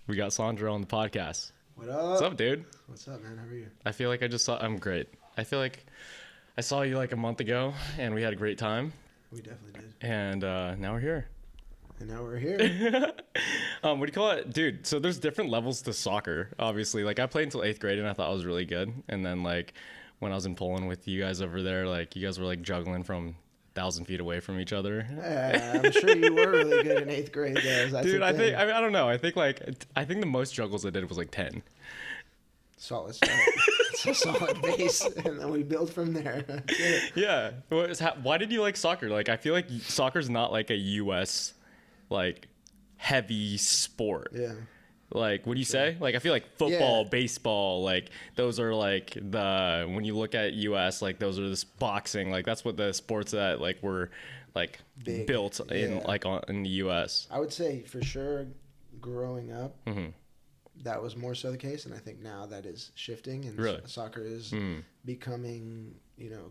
We got Sandro on the podcast. What up? What's up, dude? What's up, man? How are you? I feel like I'm great. I feel like I saw you like a month ago and we had a great time. We definitely did. And now we're here. And now we're here. What do you call it? Dude, so there's different levels to soccer, obviously. Like I played until 8th grade and I thought I was really good. And then like when I was in Poland with you guys over there, like you guys were like juggling from 1,000 feet away from each other. I'm sure you were really good in 8th grade, though. Dude, I don't know. I think the most juggles I did was like 10. Solid start. It's a solid base, and then we build from there. Yeah. Why did you like soccer? Like I feel like soccer's not like a U.S. like heavy sport. Yeah. Like, what do you say? Like, I feel like football, Yeah. baseball, like those are like when you look at U.S., like those are this boxing, like that's what the sports that like were like Big. built in like in the U.S. I would say for sure, growing up, Mm-hmm. that was more so the case, and I think now that is shifting, and Really? soccer is becoming,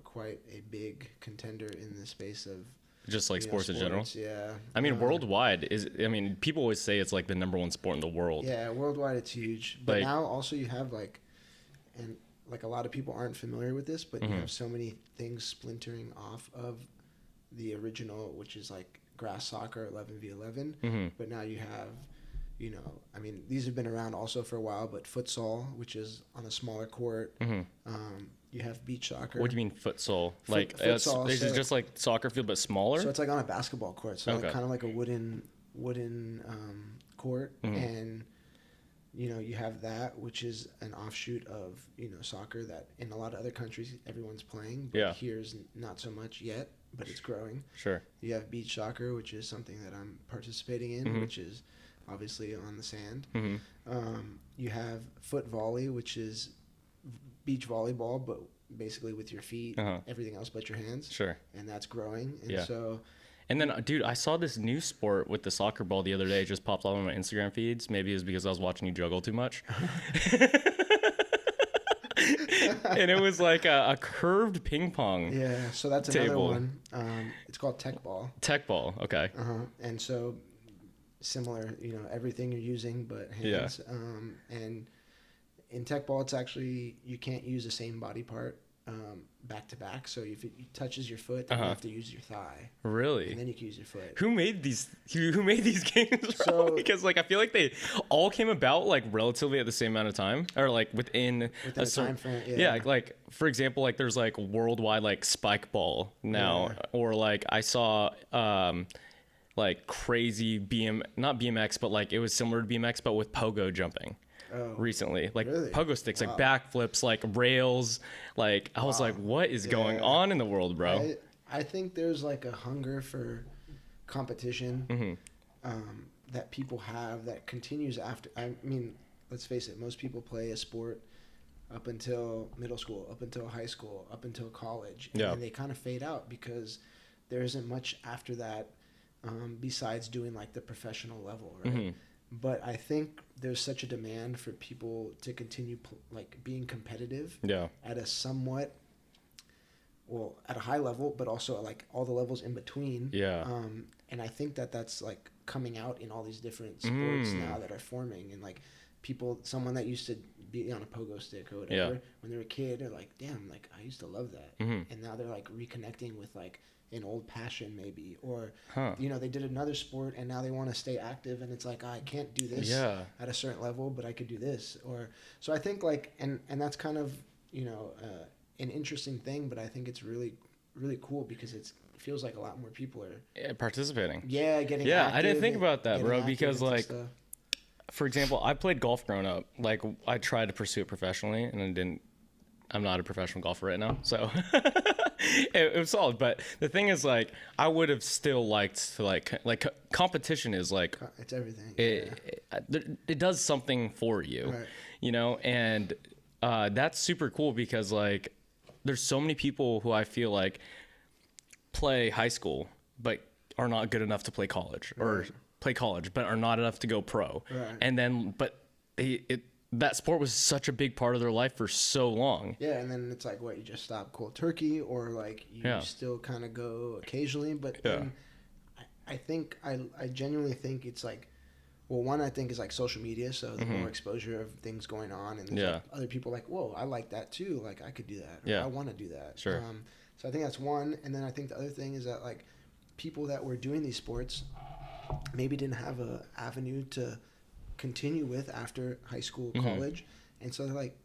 quite a big contender in the space of Just like sports in general. Yeah. I mean, worldwide people always say it's like the number one sport in the world. Yeah, worldwide it's huge. But Like- now also you have and a lot of people aren't familiar with this, but you have so many things splintering off of the original, which is like grass soccer, 11v11. Mm-hmm. But now you have, these have been around also for a while, but futsal, which is on a smaller court. Mm-hmm. You have beach soccer. What do you mean futsal? Like, futsal, is so- it just like soccer field but smaller? So it's like on a basketball court. So Okay. kind of like a wooden court. Mhm. And, you have that, which is an offshoot of, soccer that in a lot of other countries everyone's playing. But Yeah. here's not so much yet, but it's growing. Sure. You have beach soccer, which is something that I'm participating in, Mhm. which is obviously on the sand. Mm-hmm. You have foot volley, which is beach volleyball, but basically with your feet, Uh-huh. everything else but your hands. Sure. And that's growing. And Yeah. so... And then, dude, I saw this new sport with the soccer ball the other day. It just popped up on my Instagram feeds. Maybe it was because I was watching you juggle too much. And it was like a curved ping pong Yeah, so that's another table. one. It's called tech ball. Tech ball. Okay. And so similar, everything you're using but hands. And in tech ball, it's actually, you can't use the same body part back to back. So if it touches your foot, then you have to use your thigh. Really? And then you can use your foot. Who made these games? So- Because like I feel like they all came about like relatively at the same amount of time, or like within Within a certain time frame, Yeah, yeah. like for example, like there's like worldwide like spike ball now, or like I saw like crazy not BMX, but like it was similar to BMX, but with pogo jumping. Oh, Recently, like really? pogo sticks, like backflips, like rails, like I was like, what is going Yeah. on in the world, bro? I think there's like a hunger for competition that people have that continues after. I mean, let's face it, most people play a sport up until middle school, up until high school, up until college. And Yeah. then they kind of fade out because there isn't much after that besides doing like the professional level, right? But I think there's such a demand for people to continue being competitive Yeah. at a somewhat, at a high level, but also at like all the levels in between. Yeah. And I think that's like coming out in all these different sports now that are forming, and like someone that used to be on a pogo stick or whatever, when they were a kid, they're like, damn, like I used to love that. And now they're like reconnecting with like an old passion maybe, or they did another sport and now they want to stay active, and it's like, I can't do this at a certain level, but I could do this. Or so I think like, and that's kind of an interesting thing, but I think it's really really cool because it feels like a lot more people are Participating. getting Yeah, active I didn't think and about that, getting bro, active because into like stuff. for example, I played golf growing up. Like I tried to pursue it professionally and I'm not a professional golfer right now, so it was solid. But the thing is, like, I would have still liked to like competition is like It's everything. it does something for you, Right. and that's super cool because like there's so many people who I feel like play high school but are not good enough to play college, or play college but are not enough to go pro, Right. and then but that sport was such a big part of their life for so long. Yeah, and then it's like, what, you just stop cold turkey, or like you still kind of go occasionally, but then I think I genuinely think it's like Well, one I think is like social media, so the more exposure of things going on, and there's like other people like, whoa, I like that too. Like I could do that. Or, I want to do that. Sure. So I think that's one, and then I think the other thing is that like people that were doing these sports maybe didn't have a avenue to continue with after high school, college, and so they're like,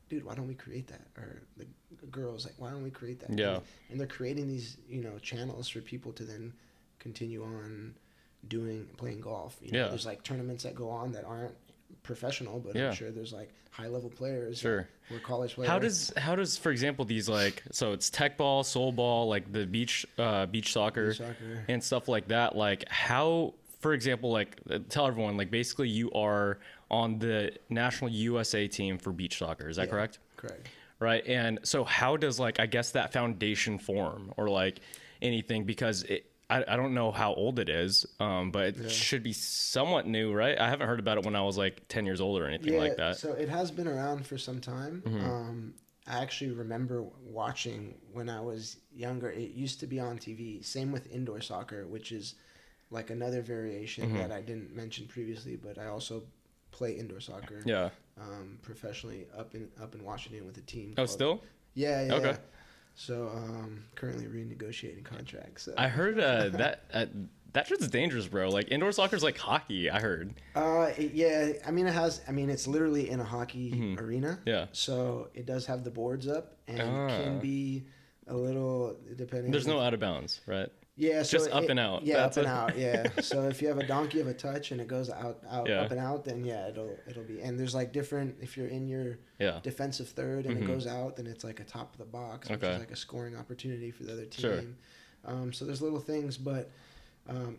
dude, why don't we create that? Or the girls like, why don't we create that? Yeah. And they're creating these, channels for people to then continue on playing golf. There's like tournaments that go on that aren't professional, but I'm sure there's like high level players. Sure. Who are college players. How does for example these like, so it's tech ball, soul ball, like the beach soccer and stuff like that, like how, for example, like tell everyone, like basically you are on the national USA team for beach soccer, is that correct? Correct. Right. And so how does like, I guess that foundation form or like anything, because I don't know how old it is, but it should be somewhat new, right? I haven't heard about it when I was like 10 years old or anything like that. So it has been around for some time. I actually remember watching when I was younger. It used to be on TV. Same with indoor soccer, which is like another variation that I didn't mention previously, but I also play indoor soccer. Yeah. Professionally up in Washington with a team. Oh, still? Yeah. Okay. Yeah. So currently renegotiating contracts. So. I heard that shit's dangerous, bro. Like indoor soccer's like hockey, I heard. Yeah. I mean, it's literally in a hockey arena. Yeah. So it does have the boards up and can be a little depending. There's no out of bounds, right? Yeah, so just up and out. Yeah, up and out. Yeah. So if you have a donkey of a touch and it goes out, up and out, then it'll be. And there's like different. If you're in your defensive third and it goes out, then it's like a top of the box, which is like a scoring opportunity for the other team. Sure. So there's little things, but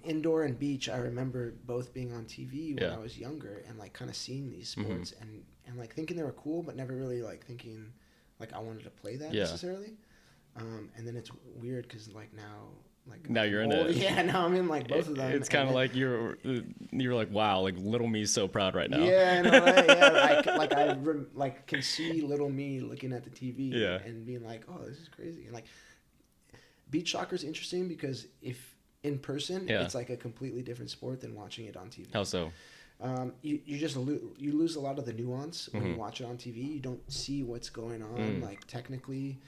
indoor and beach, I remember both being on TV when I was younger and like kind of seeing these sports and like thinking they were cool, but never really like thinking like I wanted to play that necessarily. And then it's weird because like now you're in it. Yeah, now I'm in like both of them. It's kind of like you're like, wow, like little me's so proud right now. Yeah, no, yeah. I can see little me looking at the TV and being like, oh, this is crazy. And like beach soccer is interesting because if in person, it's like a completely different sport than watching it on TV. How so? You just you lose a lot of the nuance when you watch it on TV. You don't see what's going on like technically.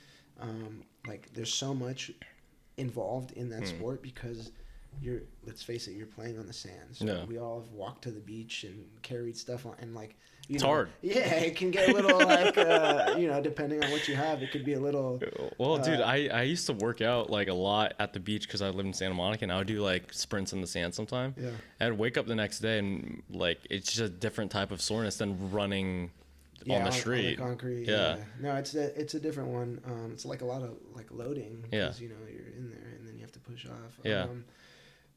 Like there's so much involved in that sport because let's face it, you're playing on the sand. So we all have walked to the beach and carried stuff on, and like it's hard. Yeah, it can get a little like depending on what you have, it could be a little. Well, dude, I used to work out like a lot at the beach because I live in Santa Monica, and I would do like sprints in the sand sometime. Yeah, I'd wake up the next day and like it's just a different type of soreness than running. On the street, on the concrete. Yeah. No, it's a different one. It's like a lot of like loading because you're in there and then you have to push off. Yeah.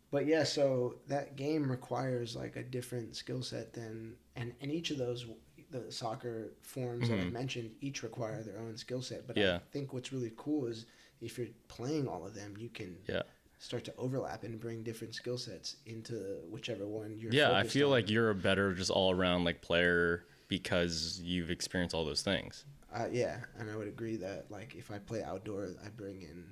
But yeah, so that game requires like a different skill set than and each of those the soccer forms that I mentioned each require their own skill set. But I think what's really cool is if you're playing all of them, you can start to overlap and bring different skill sets into whichever one you're. Yeah, I feel like you're a better just all around like player. Because you've experienced all those things. Yeah, and I would agree that like if I play outdoor, I bring in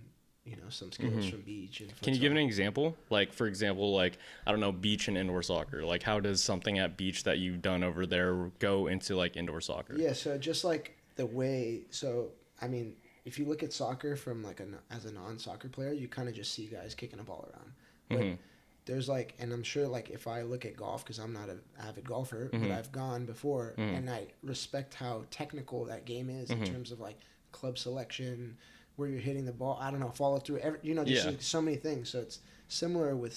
some skills from beach and. Can you give an example? Like for example, like I don't know, beach and indoor soccer. Like how does something at beach that you've done over there go into like indoor soccer? Yeah, so just like the way, so I mean, if you look at soccer from like as a non-soccer player, you kind of just see guys kicking a ball around, but. There's like, and I'm sure like if I look at golf, because I'm not an avid golfer, but I've gone before, and I respect how technical that game is in terms of like club selection, where you're hitting the ball. I don't know, follow through. Just like so many things. So it's similar with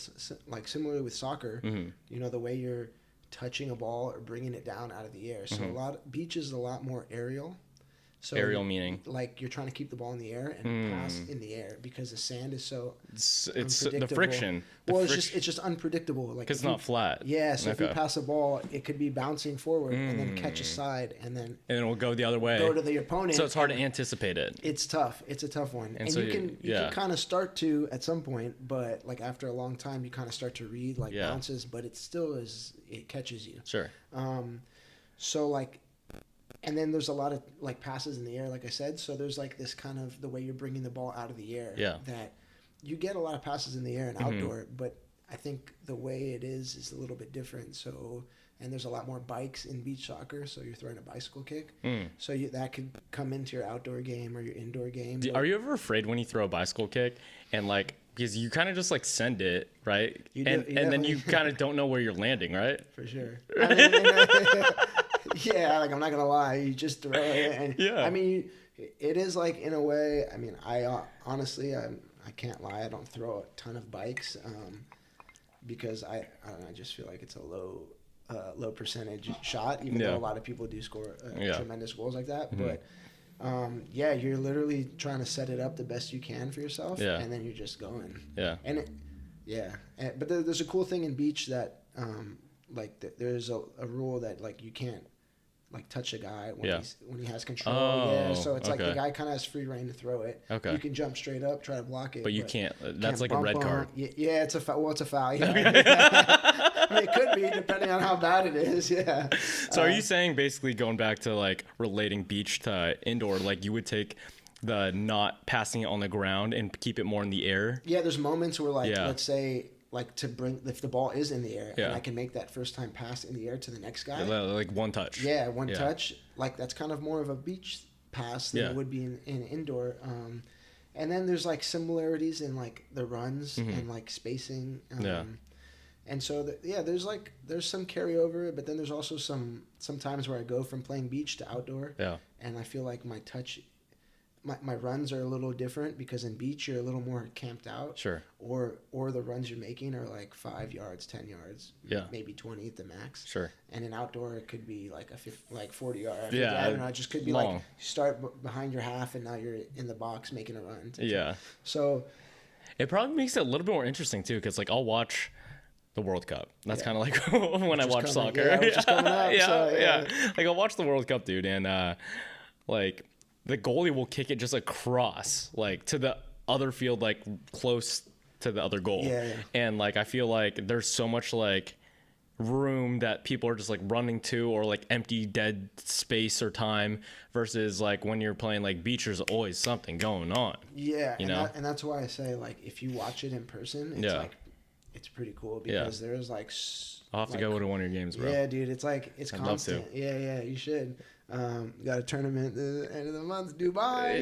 soccer. The way you're touching a ball or bringing it down out of the air. So beach is a lot more aerial. So aerial meaning like you're trying to keep the ball in the air and pass in the air because the sand is so it's the friction. It's just unpredictable. Like because it's not flat. Yeah, so if you pass a ball, it could be bouncing forward and then catch a side and then it will go the other way. Go to the opponent. So it's hard to anticipate it. It's tough. It's a tough one, and so you can kind of start to at some point, but like after a long time, you kind of start to read like bounces, but it still it catches you. Sure. So like. And then there's a lot of like passes in the air, like I said. So there's like this kind of the way you're bringing the ball out of the air. Yeah. That you get a lot of passes in the air and outdoor, but I think the way it is a little bit different. So, and there's a lot more bikes in beach soccer. So you're throwing a bicycle kick. So that could come into your outdoor game or your indoor game. Are you ever afraid when you throw a bicycle kick and like, because you kind of just like send it, right? And then you kind of don't know where you're landing, right? For sure. I mean, yeah, like I'm not gonna lie, you just throw it, and I mean, it is like in a way. I mean, I honestly, I can't lie, I don't throw a ton of bikes, because I don't know, I just feel like it's a low percentage shot, even though a lot of people do score tremendous goals like that, but. You're literally trying to set it up the best you can for yourself, and then you're just going. But there's a cool thing in beach that, there's a rule that like you can't like touch a guy when he has control. So it's like the guy kind of has free reign to throw it. You can jump straight up, try to block it, but you can't. That's like a red card. Yeah, it's a foul. Well, it's a foul. Yeah. I mean, it could be depending on how bad it is. Yeah. So are you saying basically going back to like relating beach to indoor, like you would take the not passing it on the ground and keep it more in the air? Yeah, there's moments where like let's say like if the ball is in the air and I can make that first time pass in the air to the next guy. Like one touch. Yeah, one touch. Like that's kind of more of a beach pass than it would be in indoor. And then there's like similarities in like the runs and like spacing. And so there's some carryover, but then there's also some times where I go from playing beach to outdoor. And I feel like my touch, my runs are a little different because in beach you're a little more camped out. Or the runs you're making are like 5 yards, 10 yards, maybe 20 at the max. And in outdoor it could be like 40 yards. I don't know. It just could be long. Like you start behind your half and now you're in the box making a run. So it probably makes it a little bit more interesting too, because like I'll watch the World Cup. That's kind of like when I watch soccer. Which is coming up. Like I'll watch the World Cup, dude, and like the goalie will kick it just across, like to the other field, like close to the other goal. And like I feel like there's so much like room that people are just like running to, or like empty dead space or time, versus like when you're playing like beach, there's always something going on. You know, and that's why I say like if you watch it in person, it's like. It's pretty cool because there's like. I'll have to go to one of your games, bro. Yeah, dude, it's like it's constant. Yeah, you should. Got a tournament at the end of the month, Dubai.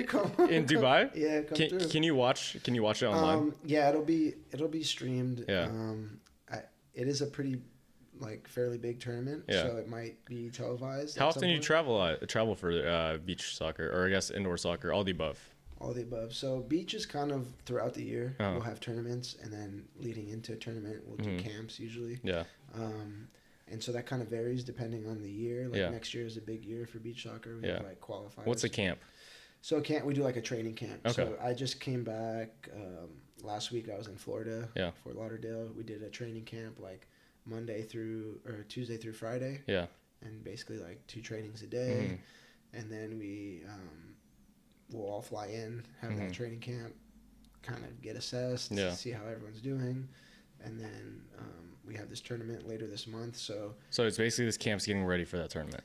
In Dubai? Yeah, come through. Can you watch it online? Yeah, it'll be streamed. Yeah. It is a pretty like fairly big tournament, so it might be televised. How often do you travel for beach soccer, or I guess indoor soccer, all the above? All the above. So beach is kind of throughout the year. We'll have tournaments, and then leading into a tournament, we'll do camps usually. And so that kind of varies depending on the year. Like next year is a big year for beach soccer. We have like qualifiers. What's a camp? So we do like a training camp. So I just came back last week. I was in Florida, Fort Lauderdale. We did a training camp like Tuesday through Friday. And basically like 2 trainings a day. And then we'll all fly in, have that training camp, kind of get assessed, see how everyone's doing, and then we have this tournament later this month. So it's basically this camp's getting ready for that tournament.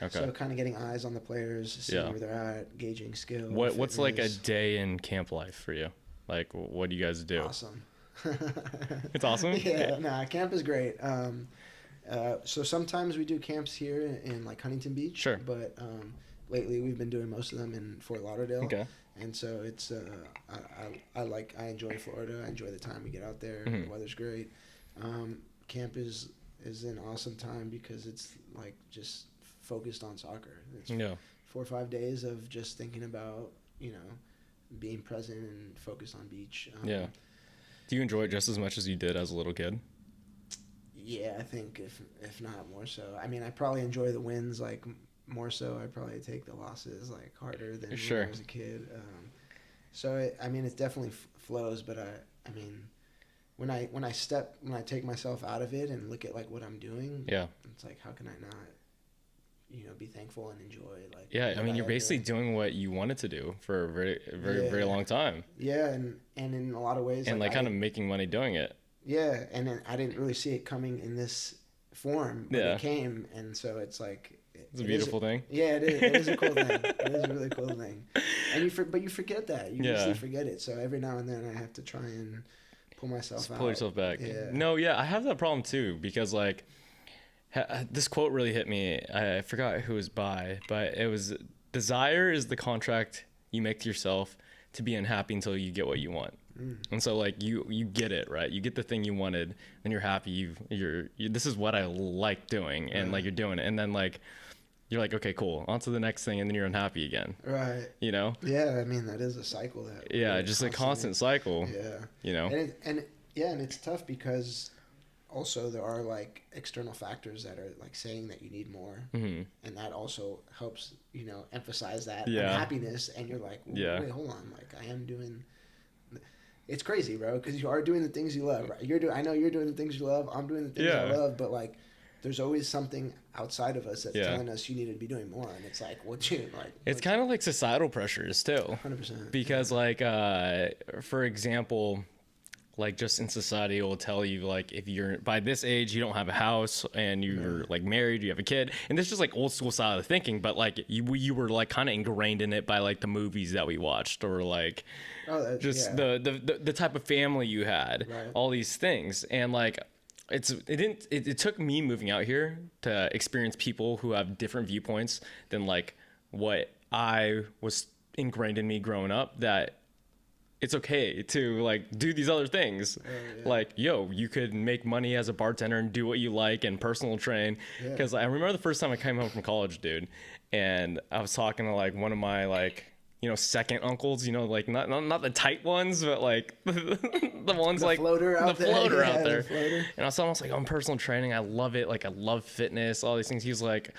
So kind of getting eyes on the players, seeing where they're at, gauging skill. What's like a day in camp life for you? Like, what do you guys do? Awesome. It's awesome? Camp is great. So sometimes we do camps here in like Huntington Beach. But lately we've been doing most of them in Fort Lauderdale. And so it's I enjoy Florida. I enjoy the time we get out there. The weather's great. Camp is an awesome time because it's like just focused on soccer. It's 4 or 5 days of just thinking about, being present and focused on beach. Do you enjoy it just as much as you did as a little kid? Yeah, I think if not more so. I mean, I probably enjoy the wins like more so. I probably take the losses like harder than when I was a kid. So it definitely flows. But I mean, when I take myself out of it and look at like what I'm doing, it's like how can I not, be thankful and enjoy like. I mean, you're basically doing what you wanted to do for a very very very long time. And in a lot of ways. And like kind of making money doing it. Yeah, and then I didn't really see it coming in this form, but it came, and so it's like it's a beautiful thing. Yeah, it is. It is a cool thing. It is a really cool thing, and but you forget that. You usually forget it. So every now and then I have to try and pull myself out. Pull yourself back. Yeah. No, yeah, I have that problem too, because like this quote really hit me. I forgot who it was by, but it was, desire is the contract you make to yourself to be unhappy until you get what you want. And so like you get it, right? You get the thing you wanted, then you're happy. You're this is what I like doing, and like you're doing it, and then like you're like, okay, cool, on to the next thing, and then you're unhappy again. Right. You know? Yeah, I mean that is a cycle that. Yeah, just a constant cycle. Yeah. You know? And it's tough because also there are like external factors that are like saying that you need more, and that also helps, you know, emphasize that unhappiness, and you're like, wait, hold on, like I am doing. It's crazy, bro, because you are doing the things you love, right? I know you're doing the things you love. I'm doing the things I love, but like, there's always something outside of us that's telling us you need to be doing more, and it's like, what you like? It's kind of like societal pressures too. 100%. Because like, for example, like just in society, it will tell you like if you're by this age, you don't have a house and you're like married, you have a kid, and this is just like old school style of thinking. But like you were like kind of ingrained in it by like the movies that we watched, or like the type of family you had, all these things, and like it took me moving out here to experience people who have different viewpoints than like what I was ingrained in me growing up, that it's okay to like do these other things. Like, yo, you could make money as a bartender and do what you like and personal train. Because I remember the first time I came home from college, dude, and I was talking to like one of my like, you know, second uncles, you know, like not the tight ones, but like the ones the like floater out the there. floater out there. The floater. And I was almost like, I'm personal training, I love it, like I love fitness, all these things. He's like,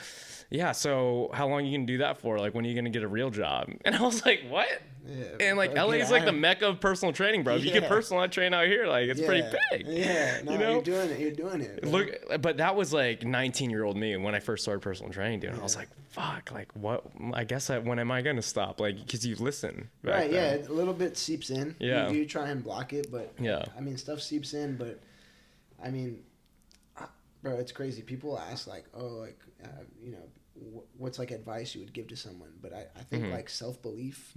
yeah, so how long are you gonna do that for? Like, when are you gonna get a real job? And I was like, what? Yeah, and like LA is like the mecca of personal training, bro. If you could personal train out here, like it's pretty big. Yeah, no, you know? you're doing it. Bro. Look, but that was like 19-year-old me when I first started personal training, dude. And I was like, fuck, like what? I guess when am I gonna stop? Like, because you listen. Right. Then. Yeah, a little bit seeps in. Yeah. You try and block it, but yeah. I mean, stuff seeps in, but I mean, bro, it's crazy. People ask like, oh, like, you know, what's like advice you would give to someone, but I think like self-belief,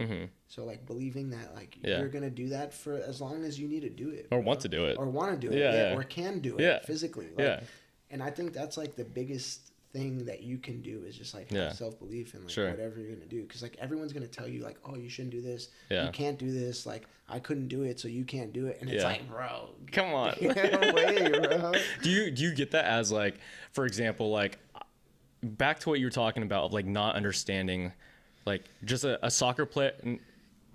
so like believing that like you're gonna do that for as long as you need to do it, or want to do it, or want to do it, or can do it physically, like, and I think that's like the biggest thing that you can do is just like have self-belief in like whatever you're gonna do, because like everyone's gonna tell you like, oh, you shouldn't do this, you can't do this, like I couldn't do it so you can't do it, and it's like, bro, come on. No way, bro. Do you get that as like, for example, like back to what you were talking about of like not understanding, like just a soccer player.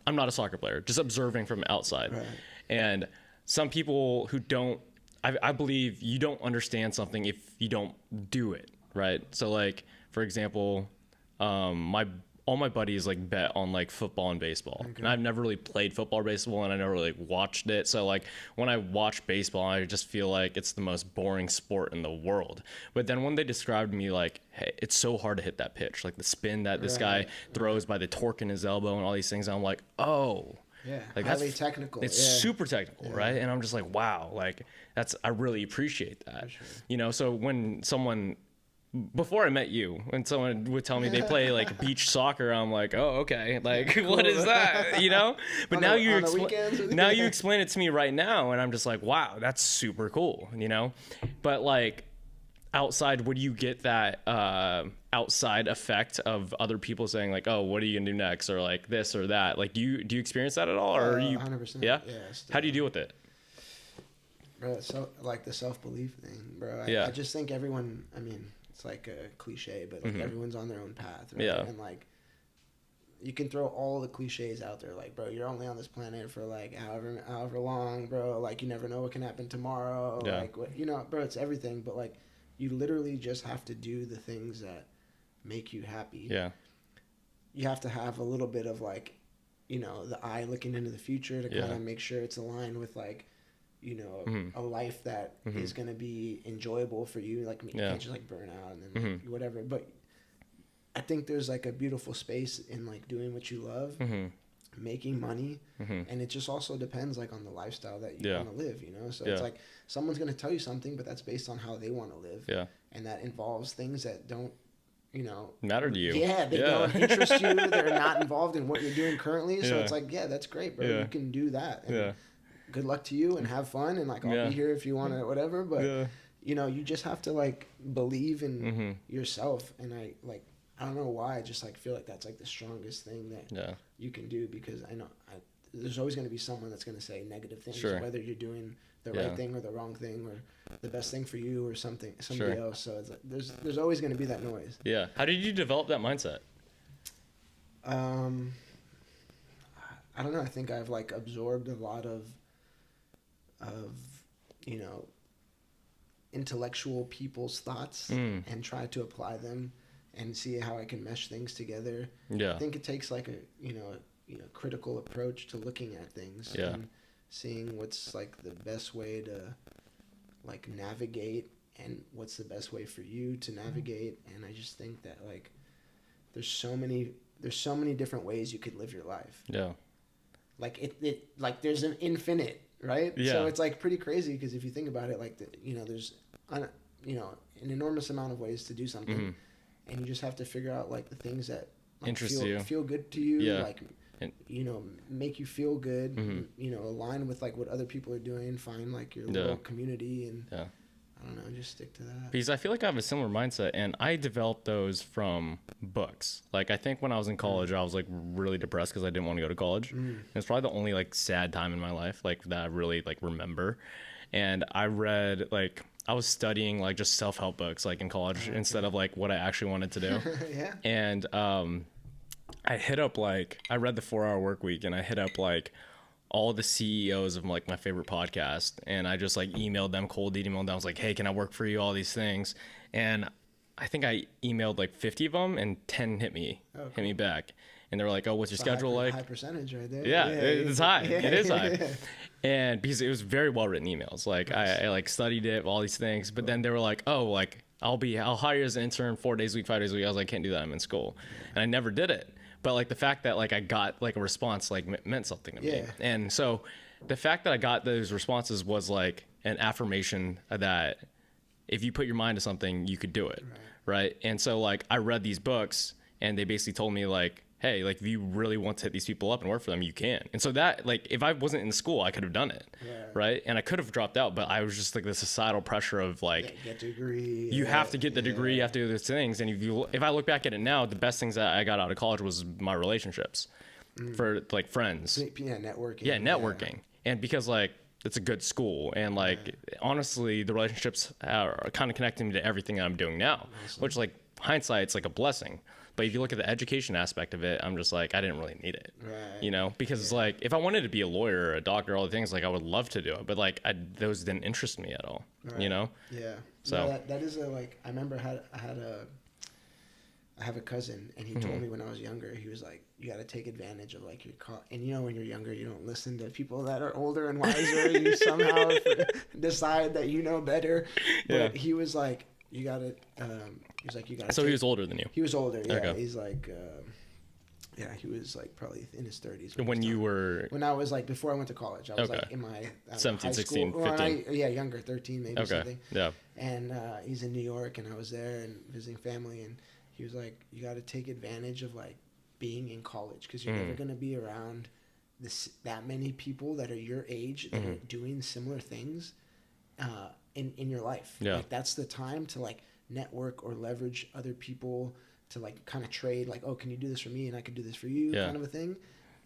I'm not a soccer player, just observing from outside. And some people who don't, I believe you don't understand something if you don't do it, right? So like, for example, all my buddies like bet on like football and baseball, and I've never really played football or baseball, and I never really watched it. So like when I watch baseball, I just feel like it's the most boring sport in the world. But then when they described to me like, hey, it's so hard to hit that pitch, like the spin that this guy throws by the torque in his elbow and all these things, I'm like, oh, like highly technical. It's super technical, right? And I'm just like, wow, like I really appreciate that. You know, so when someone, before I met you, when someone would tell me they play like beach soccer, I'm like, oh, okay, like cool. What is that, you know? But now you explain it to me right now, and I'm just like, wow, that's super cool, you know? But like outside, would you get that outside effect of other people saying like, oh, what are you gonna do next, or like this or that? Like, do you experience that at all, or are you 100%? Yeah. How do you deal with it? Bro, so like the self-belief thing, bro. I just think everyone, I mean, it's like a cliche, but like everyone's on their own path, right? And like you can throw all the cliches out there, like, bro, you're only on this planet for like however long, bro. Like, you never know what can happen tomorrow. Like, what, you know, bro, it's everything. But like, you literally just have to do the things that make you happy. You have to have a little bit of like, you know, the eye looking into the future to kind of make sure it's aligned with like, you know, a life that is going to be enjoyable for you. Like, you can't just like burn out and then like, whatever. But I think there's like a beautiful space in like doing what you love, making money. And it just also depends like on the lifestyle that you want to live, you know? So it's like someone's going to tell you something, but that's based on how they want to live. And that involves things that don't, you know, matter to you. They don't interest you. They're not involved in what you're doing currently. So it's like, that's great, bro. You can do that. And good luck to you and have fun, and like I'll be here if you want to whatever, but you know, you just have to like believe in yourself. And I don't know why, I just like feel like that's like the strongest thing that you can do, because I know there's always going to be someone that's going to say negative things, whether you're doing the right thing or the wrong thing or the best thing for you or somebody else. So it's like there's always going to be that noise. Yeah. How did you develop that mindset? I don't know. I think I've like absorbed a lot of you know, intellectual people's thoughts and try to apply them and see how I can mesh things together. I think it takes like a critical approach to looking at things and seeing what's like the best way to like navigate and what's the best way for you to navigate. And I just think that like there's so many different ways you could live your life. Like it like there's an infinite, right? So it's like pretty crazy, because if you think about it, like there's an enormous amount of ways to do something, and you just have to figure out like the things that like, feel good to you, like make you feel good, align with like what other people are doing, find like your little community, and I don't know, just stick to that. Because I feel like I have a similar mindset, and I developed those from books. Like I think when I was in college, I was like really depressed because I didn't want to go to college. It's probably the only like sad time in my life like that I really like remember. And I read like I was studying like just self-help books like in college instead of like what I actually wanted to do. And I hit up like I read the 4 Hour Work Week, and I hit up like all the CEOs of like my favorite podcast, and I just like emailed them, cold emailed them. I was like, hey, can I work for you? All these things. And I think I emailed like 50 of them, and 10 hit me back. And they were like, oh, what's your schedule like? High percentage right there. It's high. It is high. And because it was very well written emails, like I like studied it, all these things. But then they were like, oh, like I'll hire you as an intern 4 days a week, 5 days a week. I was like, can't do that. I'm in school. And I never did it. But like the fact that like I got like a response like meant something to me. And so the fact that I got those responses was like an affirmation that if you put your mind to something, you could do it. Right. And so like I read these books, and they basically told me like, hey, like if you really want to hit these people up and work for them, you can. And so that like if I wasn't in school, I could have done it. Right. And I could have dropped out, but I was just like the societal pressure of like get a degree. You have to get the degree, you have to do those things. And if I look back at it now, the best things that I got out of college was my relationships for like friends. Networking. Networking. And because like it's a good school, and like honestly the relationships are kind of connecting me to everything that I'm doing now, which like hindsight's like a blessing. But if you look at the education aspect of it, I'm just like, I didn't really need it, because it's like, if I wanted to be a lawyer or a doctor, all the things, like I would love to do it, but like those didn't interest me at all, So that is like, I remember I have a cousin, and he told me when I was younger, he was like, you got to take advantage of like and when you're younger, you don't listen to people that are older and wiser. You somehow decide that you know better. But he was like, you got to, you got to. So he was older than you? He was older, yeah. Okay. He's like, he was like probably in his 30s. When I was like, before I went to college, I was like in my 17, 16, 15. Younger, 13 maybe something. Yeah. And he's in New York, and I was there and visiting family, and he was like, you got to take advantage of like being in college, because you're never going to be around that many people that are your age that are doing similar things in your life. Like that's the time to like network or leverage other people to like kind of trade, like, oh, can you do this for me and I can do this for you, kind of a thing.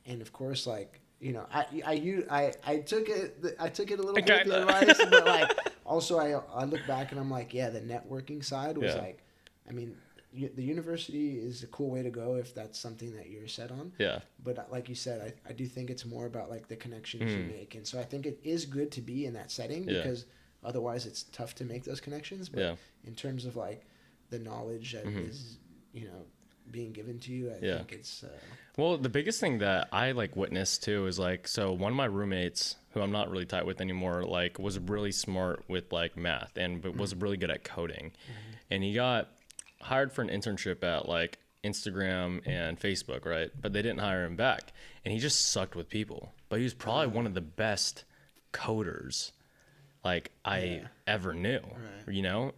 And of course, like, I took it a little bit, the advice, but like also I look back and I'm like, the networking side was like, I mean, the university is a cool way to go if that's something that you're set on. But like you said, I do think it's more about like the connections you make. And so I think it is good to be in that setting, because otherwise it's tough to make those connections. But in terms of like the knowledge that is, being given to you, I think it's well, the biggest thing that I like witnessed too is like, so one of my roommates, who I'm not really tight with anymore, like was really smart with like math but was really good at coding. And he got hired for an internship at like Instagram and Facebook, right? But they didn't hire him back, and he just sucked with people. But he was probably one of the best coders like I ever knew,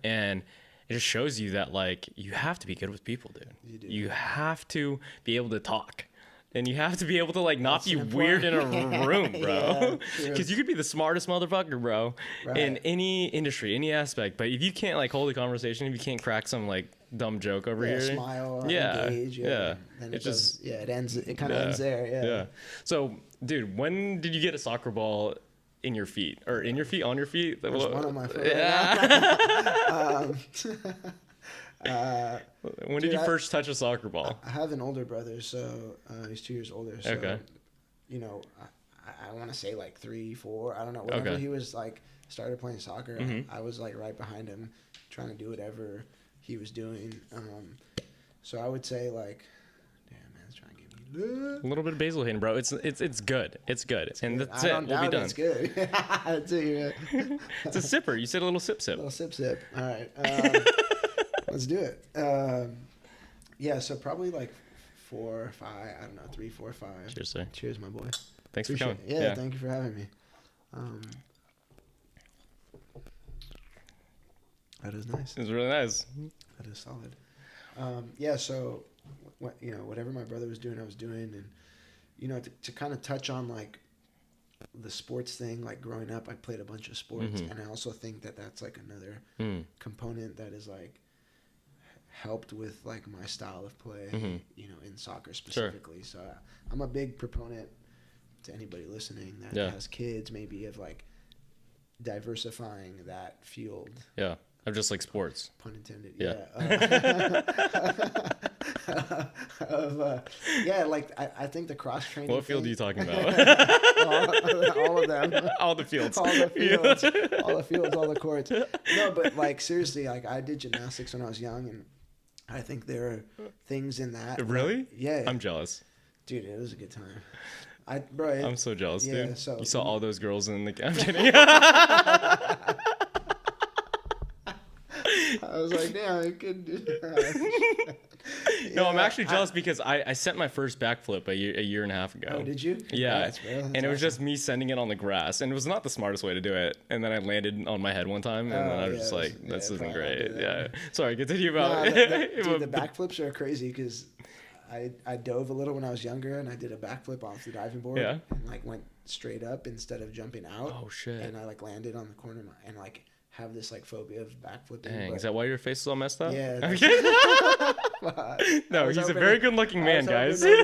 and it just shows you that like you have to be good with people, dude. You have to be able to talk, And you have to be able to like not That's be weird in a room, bro. Yeah, Because you could be the smartest motherfucker, bro, in any industry, any aspect. But if you can't like hold a conversation, if you can't crack some like dumb joke over here, smile, engage, then it just it ends. It kind of ends there. Yeah. So, dude, when did you get a soccer ball in your feet or in your feet, on your feet? There's one on my foot. Yeah. When did you first touch a soccer ball? I have an older brother, so he's 2 years older. So, Okay. You know, I want to say like 3, 4. I don't know. Whenever he was like started playing soccer, I was like right behind him, trying to do whatever he was doing. So I would say like, damn man, it's trying to get me a little bit of basil hand, bro. It's good. It's good. And that's it. We'll be done. It's good. That's it, It's a sipper. You said a little sip. A little sip. All right. Let's do it. Yeah, so probably like 4 or 5. I don't know, 3, 4, 5. Cheers, sir. Cheers, my boy. Thanks for coming. Yeah, thank you for having me. That is nice. It's really nice. That is solid. Yeah, so whatever my brother was doing, I was doing, and to kind of touch on like the sports thing. Like growing up, I played a bunch of sports, and I also think that that's like another component that is like helped with like my style of play, in soccer specifically. Sure. So I'm a big proponent to anybody listening that has kids, maybe of like diversifying that field. Yeah. Of just like sports. Pun intended. Yeah. I think the cross training. What field are you talking about? all of them. All the fields. All the fields. All the fields. All the courts. No, but like seriously, like I did gymnastics when I was young, and I think there are things in that. Really? Yeah. I'm jealous. Dude, it was a good time. I'm so jealous, dude. So you saw all those girls in the. I'm kidding. I was like, damn, I could do that. No, I'm actually jealous because I sent my first backflip a year and a half ago. Oh, did you? Yeah. That's awesome. And it was just me sending it on the grass. And it was not the smartest way to do it. And then I landed on my head one time. And then I was just like, this isn't great. Yeah. Sorry, continue about it. Dude, the backflips are crazy because I dove a little when I was younger. And I did a backflip off the diving board. Yeah. And like went straight up instead of jumping out. Oh, shit. And I like landed on the corner and like have this like phobia of backflipping. Dang, is that why your face is all messed up? Yeah. No, he's a very good looking man, guys. He's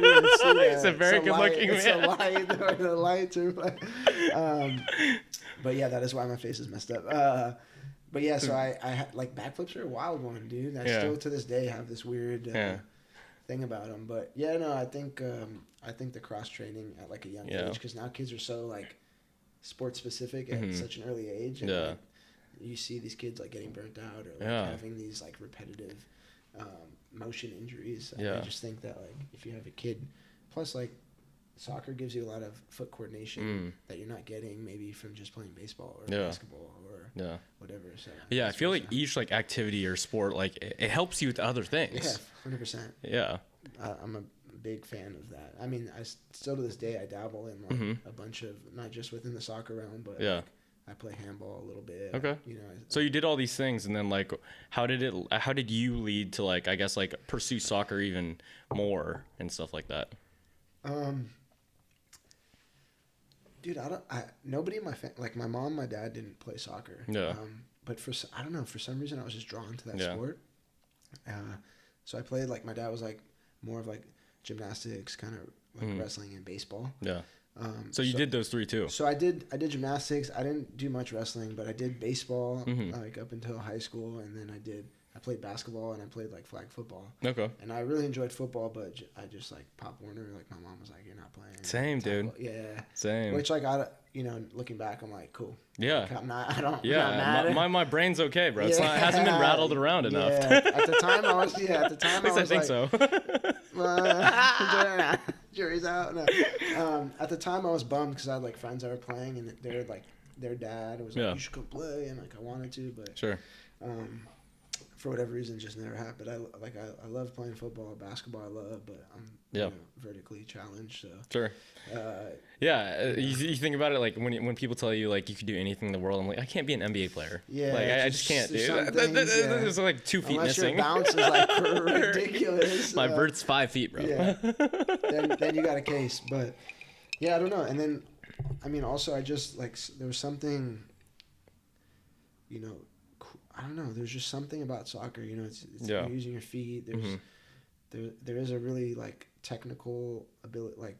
a very good looking man. It's a light, the lights are like, but yeah, that is why my face is messed up. But yeah, so I had like backflips are a wild one, dude. I still to this day have this weird thing about them. But yeah, no, I think the cross training at like a young age, because now kids are so like sports specific at such an early age. And, like, you see these kids like getting burnt out or like having these like repetitive motion injuries. I just think that like if you have a kid, plus like soccer gives you a lot of foot coordination that you're not getting maybe from just playing baseball or basketball or whatever. So I feel like each like activity or sport like it helps you with other things. Yeah, 100%. Yeah, I'm a big fan of that. I mean, I still to this day I dabble in like a bunch of, not just within the soccer realm, but like, I play handball a little bit. Okay. So you did all these things, and then like, how did you lead to like, I guess like pursue soccer even more and stuff like that? Dude, nobody in my family, like my mom, my dad didn't play soccer. Yeah. But I don't know, for some reason I was just drawn to that sport. So I played, like my dad was like more of like gymnastics, kind of like wrestling and baseball. Yeah. So you did those three too. So I did gymnastics. I didn't do much wrestling, but I did baseball like up until high school, and then I played basketball and I played like flag football. Okay. And I really enjoyed football, but I just like Pop Warner. Like my mom was like, "You're not playing." Same, dude. Yeah. Same. Which like looking back, I'm like, cool. Yeah. Like, I'm not mad. Yeah. My brain's okay, bro. It's not. It hasn't been rattled around enough. Yeah. At the time, I was. Yeah. At the time, At least I think so. Jury's out. No. At the time, I was bummed because I had like friends that were playing, and they were like, their dad was like, "You should come play," and like I wanted to, but sure. for whatever reason, just never happened. I love playing football, basketball. I love, but I'm vertically challenged. So sure. You think about it like when people tell you like you could do anything in the world, I'm like, I can't be an NBA player. Yeah, like I just can't do. There's like 2 feet Unless missing. Your bounce is like ridiculous. My bird's 5 feet, bro. Yeah. then you got a case, but yeah, I don't know. And then, I mean, also I just like there was something, you know. I don't know. There's just something about soccer. You know, it's you're using your feet. There's there is a really like technical ability, like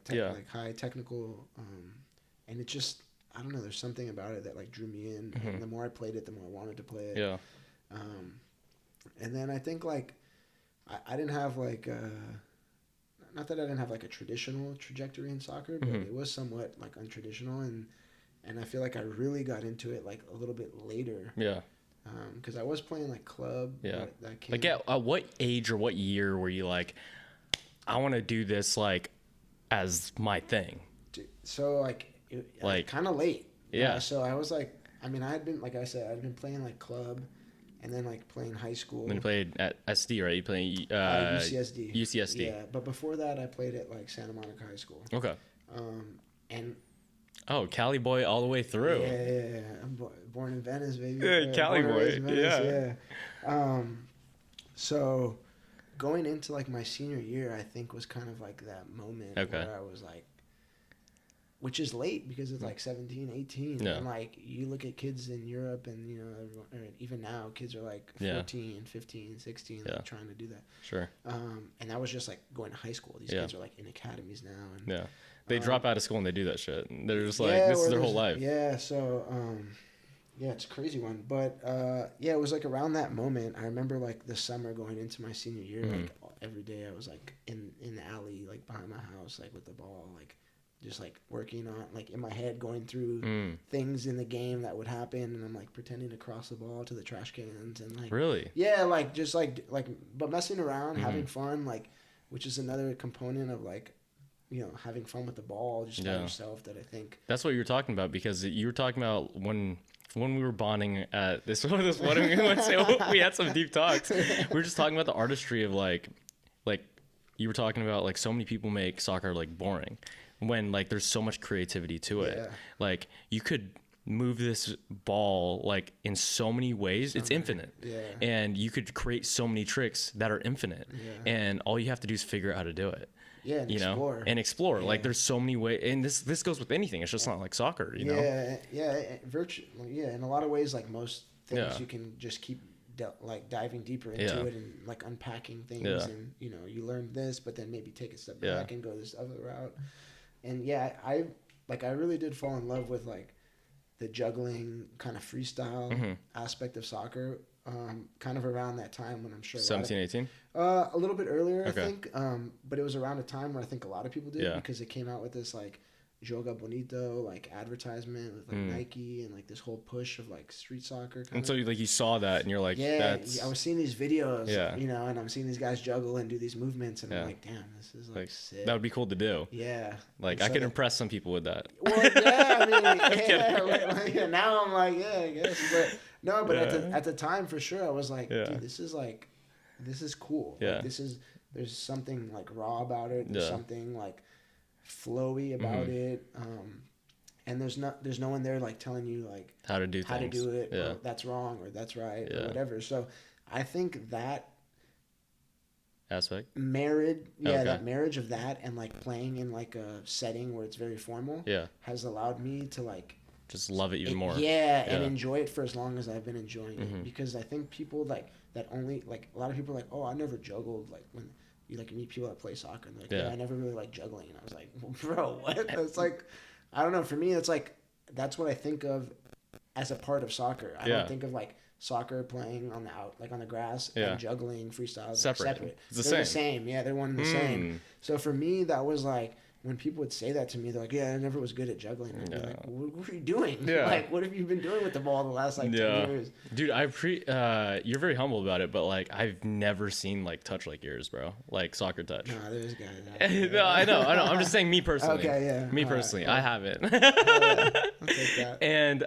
high technical, and it just I don't know. There's something about it that like drew me in. And the more I played it, the more I wanted to play it. Yeah. And then I think like I didn't have like not that I didn't have like a traditional trajectory in soccer, but it was somewhat like untraditional, and I feel like I really got into it like a little bit later. Yeah. Because I was playing like club. Yeah. That came like at what age or what year were you like, I want to do this like as my thing? So like kind of late. Yeah. So I was like, I mean, I had been, like I said, I'd been playing like club, and then like playing high school. Then you played at SD, right? You played UCSD. UCSD. Yeah, but before that, I played at like Santa Monica High School. Okay. And. Oh, Cali boy all the way through. Yeah. I'm born in Venice, baby. Yeah, Cali boy. Venice, yeah. So going into like my senior year, I think was kind of like that moment where I was like, which is late because it's like 17, 18. Yeah. And like you look at kids in Europe and, you know, everyone, or even now, kids are like 14, 15, 16, like trying to do that. Sure. And that was just like going to high school. These kids are like in academies now. And, they drop out of school and they do that shit. They're just like, this is their whole life. Yeah, so, it's a crazy one. But, it was like around that moment. I remember like the summer going into my senior year, like every day I was like in the alley, like behind my house, like with the ball, like just like working on, like in my head, going through things in the game that would happen. And I'm like pretending to cross the ball to the trash cans and like. Really? Yeah, like just like, but messing around, having fun, like, which is another component of like, you know, having fun with the ball just by yourself that I think. That's what you were talking about, because you were talking about when we were bonding at this one, we had some deep talks. We were just talking about the artistry of like you were talking about like so many people make soccer like boring when like there's so much creativity to it. Yeah. Like you could move this ball like in so many ways. It's infinite. Yeah. And you could create so many tricks that are infinite. Yeah. And all you have to do is figure out how to do it. Yeah, and explore. Like there's so many ways, and this goes with anything. It's just not like soccer, you know. In a lot of ways, like most things, you can just keep like diving deeper into it and like unpacking things, and you know, you learn this, but then maybe take a step back and go this other route. And I really did fall in love with like the juggling kind of freestyle aspect of soccer. Kind of around that time when I'm sure 17, 18? A little bit earlier, I think. But it was around a time where I think a lot of people did because it came out with this like Joga Bonito like advertisement with like Nike and like this whole push of like street soccer. And so you saw that and you're like, that's... I was seeing these videos, you know, and I'm seeing these guys juggle and do these movements, and I'm like, damn, this is like sick. That would be cool to do. Yeah. Like I could impress some people with that. Well, yeah, I mean, now I'm like, I guess, but no, but at the time for sure, I was like, dude, this is cool. Yeah. Like, there's something like raw about it. There's something like flowy about it. And there's no one there like telling you like how to do it. Or that's wrong or that's right or whatever. So I think that aspect that marriage of that and like playing in like a setting where it's very formal has allowed me to like just love it even more. And enjoy it for as long as I've been enjoying it, because I think people like that only like a lot of people are like, oh, I never juggled, like when you like meet people that play soccer and they're like, I never really like juggling, and I was like, well, bro, what? It's like, I don't know, for me it's like that's what I think of as a part of soccer. I don't think of like soccer playing on the grass and juggling freestyle separate. It's the same. Yeah, they're one and the same. So for me that was like, when people would say that to me, they're like, I never was good at juggling. I'd be like, what are you doing? Like, what have you been doing with the ball the last, like, 10 years? Dude, you're very humble about it, but, like, I've never seen, like, touch like yours, bro. Like, soccer touch. No, there's guys. No, I know. I'm just saying me personally. Okay, yeah. Me personally. I haven't. I'll take that. And,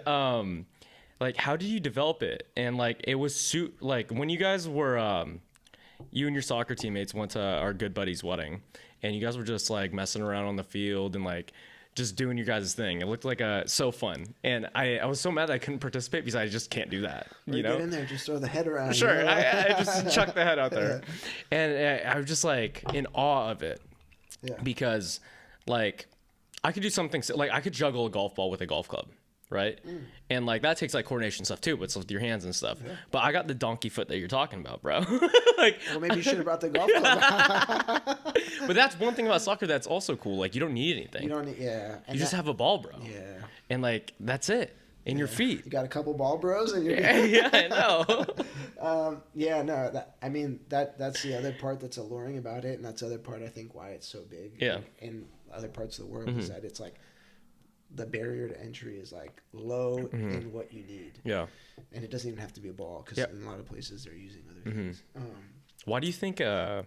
like, how did you develop it? And like, it was like when you guys were, you and your soccer teammates went to our good buddy's wedding, and you guys were just like messing around on the field and like just doing your guys' thing. It looked like so fun, and I was so mad that I couldn't participate because I just can't do that. You know, get in there, just throw the head around. Sure, You know? I just chuck the head out there, and I was just like in awe of it, because like I could do something like I could juggle a golf ball with a golf club. Right. And like that takes like coordination stuff too, but it's with your hands and stuff. Yeah. But I got the donkey foot that you're talking about, bro. Like, well, maybe you should have brought the golf club. But that's one thing about soccer that's also cool. Like, you don't need anything. You don't need, And you just have a ball, bro. Yeah. And like that's it. And your feet. You got a couple ball bros and you're yeah, I know. I mean that's the other part that's alluring about it, and that's the other part I think why it's so big. Yeah. In other parts of the world is that it's like the barrier to entry is like low in what you need. Yeah. And it doesn't even have to be a ball, because in a lot of places they're using other things. Why do you think the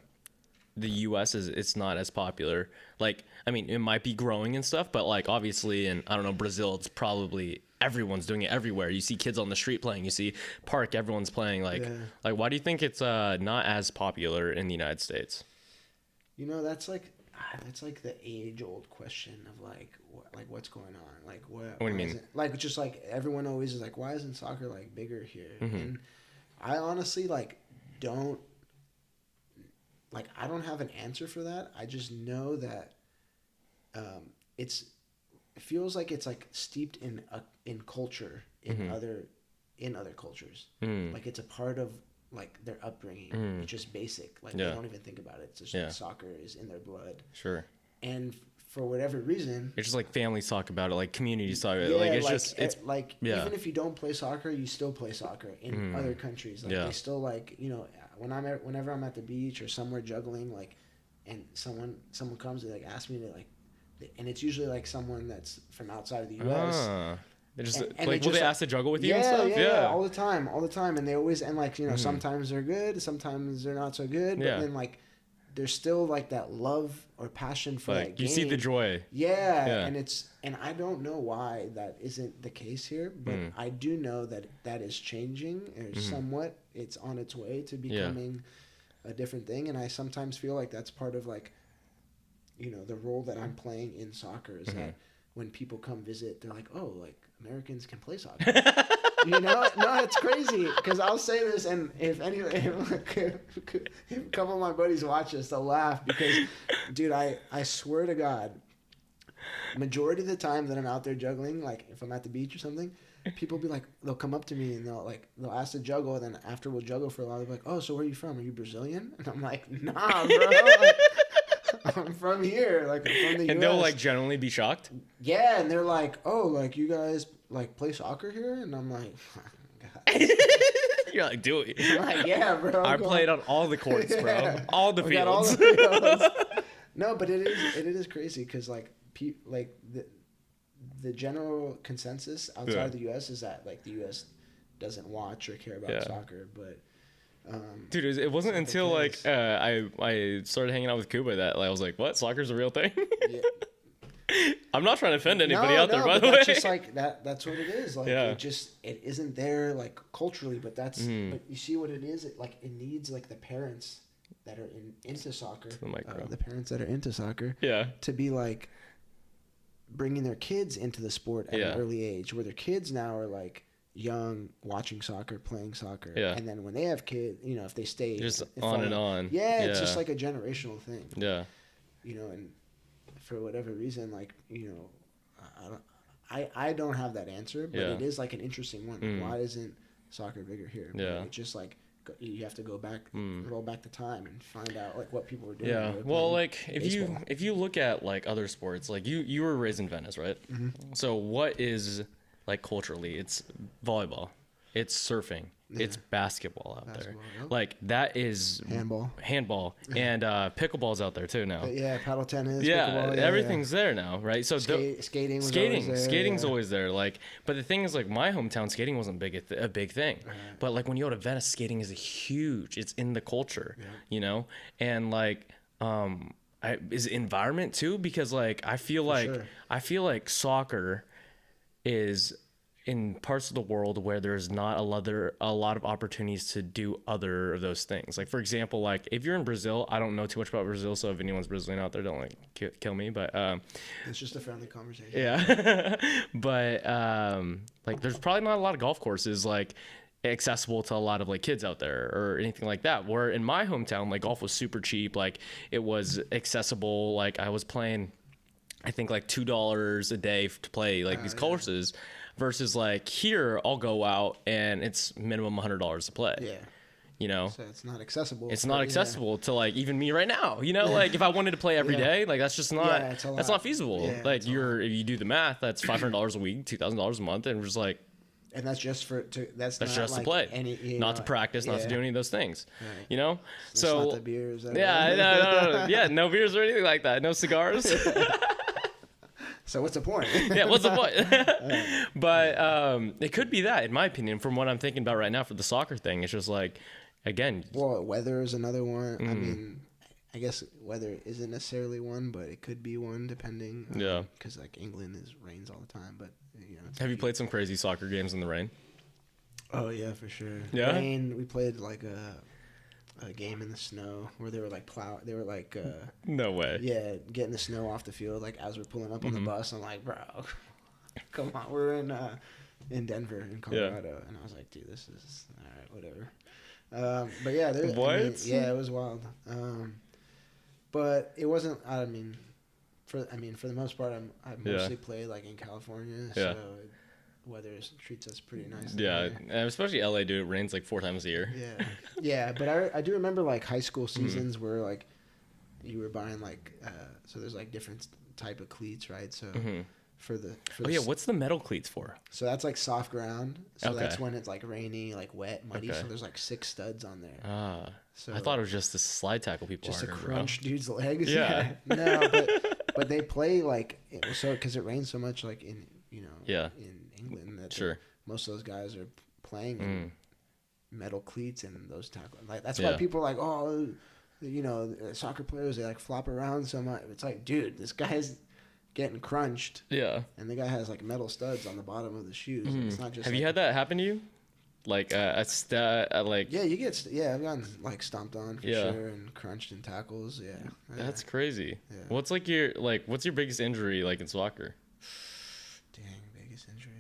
U.S. it's not as popular? Like, I mean, it might be growing and stuff, but like obviously in, I don't know, Brazil, it's probably everyone's doing it everywhere. You see kids on the street playing. You see park, everyone's playing. Like why do you think it's not as popular in the United States? You know, that's like the age-old question of like what's going on, like what do you mean? Like, just like everyone always is like, why isn't soccer like bigger here? And I honestly like don't I don't have an answer for that. I just know that it feels like it's like steeped in culture in other cultures. Like it's a part of like their upbringing. It's just basic. Like they don't even think about it. It's just like soccer is in their blood. Sure. And for whatever reason, it's just like families talk about it, like communities talk about it. Like it's like even if you don't play soccer, you still play soccer in other countries. Like they still, like, you know, whenever I'm at the beach or somewhere juggling, like, and someone comes and like asks me to like, and it's usually like someone that's from outside of the U.S. They just will they ask to juggle with you and stuff? Yeah, all the time, and they always, and like, you know, sometimes they're good, sometimes they're not so good, but then like there's still like that love or passion for like that game. You see the joy. And I don't know why that isn't the case here, but I do know that is changing, or somewhat it's on its way to becoming a different thing. And I sometimes feel like that's part of, like, you know, the role that I'm playing in soccer is that when people come visit, they're like, oh, like Americans can play soccer. You know, no, it's crazy, because I'll say this, and if a couple of my buddies watch this, they'll laugh, because, dude, I swear to God, majority of the time that I'm out there juggling, like if I'm at the beach or something, people be like, they'll come up to me and they'll ask to juggle, and then after we'll juggle for a while, they'll be like, oh, so where are you from? Are you Brazilian? And I'm like, nah, bro. I'm from here, like, I'm from the US. And they'll like generally be shocked. Yeah, and they're like, oh, like you guys like play soccer here? And I'm like, God. You're like, do it. I'm like, yeah, bro. I played on all the courts, bro. All the fields. All the fields. No, but it is crazy, because like the general consensus outside of the U.S. is that like the U.S. doesn't watch or care about soccer, but. Dude, it wasn't until like I started hanging out with Kuba that like, I was like, what? Soccer's a real thing? I'm not trying to offend anybody out there, by the way. That's just like that's what it is. Like it isn't there like culturally, but that's but you see what it is. It needs like the parents that are into soccer, the parents that are into soccer, to be like bringing their kids into the sport at an early age, where their kids now are like young, watching soccer, playing soccer, and then when they have kids, you know, if they stay just on and on, it's just like a generational thing, you know. And for whatever reason, like, you know, I don't have that answer, but it is like an interesting one. Like, why isn't soccer bigger here? It's just like you have to go back, roll back the time, and find out like what people were doing. Yeah, well, like if you look at like other sports, like you were raised in Venice, right? So what is like culturally, it's volleyball, it's surfing, it's basketball out there. Like that is handball, and pickleball's out there too now. Paddle tennis. Everything's there now, right? So skating's there, always there. Like, but the thing is, like, my hometown, skating wasn't a big thing. But like when you go to Venice, skating is it's in the culture, you know. And like is environment too, because like I feel like soccer is in parts of the world where there's not a lot of opportunities to do other of those things. Like, for example, like if you're in Brazil, I don't know too much about Brazil, so if anyone's Brazilian out there, don't like kill me, but it's just a friendly conversation. yeah. But like there's probably not a lot of golf courses like accessible to a lot of like kids out there or anything like that, where in my hometown, like golf was super cheap. Like it was accessible. Like I was playing, I think like $2 a day to play like these courses, versus like here I'll go out and it's minimum $100 to play. Yeah. You know, so it's not accessible. It's not accessible to like even me right now. You know, like if I wanted to play every day, like that's just not that's not feasible. Like if you do the math, that's $500 a week, $2,000 a month, and we're just like. And that's just that's just like to play, not to practice, not to do any of those things. Right. You know, so not the beers. No, yeah, no beers or anything like that. No cigars. So what's the point? Yeah, what's the point? But it could be that, in my opinion, from what I'm thinking about right now for the soccer thing. It's just like, again. Well, weather is another one. I mean, I guess weather isn't necessarily one, but it could be one depending. Yeah. Because like England rains all the time, but you know. Have you played some crazy soccer games in the rain? Oh yeah, for sure. Yeah. Rain. We played like a game in the snow where they were like They were like. No way. Yeah, getting the snow off the field like as we're pulling up on the bus. I'm like, bro, come on, we're in Denver in Colorado, and I was like, dude, this is all right, whatever. But yeah, what? I mean, yeah, it was wild. But it wasn't. I mean, for the most part, I mostly played like in California, so weather treats us pretty nice. Yeah, and especially LA, dude. It rains like 4 times a year. Yeah, yeah. But I do remember like high school seasons where like you were buying like so there's like different type of cleats, right? So. For the what's the metal cleats for? So that's like soft ground. So that's when it's like rainy, like wet, muddy. So there's like 6 studs on there. So I thought it was just the slide tackle people just to harder, crunch dudes' legs. Yeah. No, but they play like so because it rains so much, like in in England that most of those guys are playing in metal cleats and those tackle. Like that's why people are like, oh, soccer players, they like flop around so much. It's like, dude, this guy's getting crunched. Yeah. And the guy has like metal studs on the bottom of the shoes. It's not just. Have you had that happen to you? Like like. Yeah, I've gotten like stomped on for sure and crunched in tackles. Yeah. That's crazy. Yeah. What's your biggest injury like in soccer? Dang, biggest injury.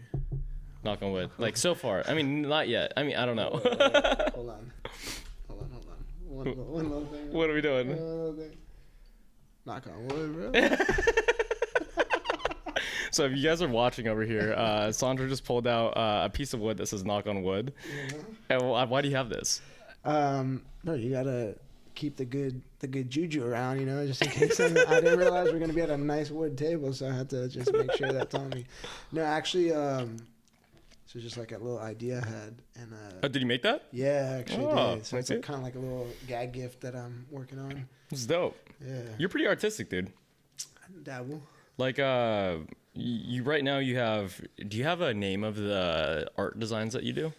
Knock on wood. Like so far. I mean, not yet. I mean, I don't know. Hold on. One little thing. What are we doing? Knock on wood, bro. So if you guys are watching over here, Sandro just pulled out a piece of wood that says knock on wood. And why do you have this? Bro, you gotta keep the good juju around, just in case. I didn't realize we're gonna be at a nice wood table, so I had to just make sure that's on me. No, actually, so just like a little idea I had, and did you make that? Yeah, I actually did. So it's kind of like a little gag gift that I'm working on. It's dope. Yeah, you're pretty artistic, dude. I dabble. Like you right now do you have a name of the art designs that you do?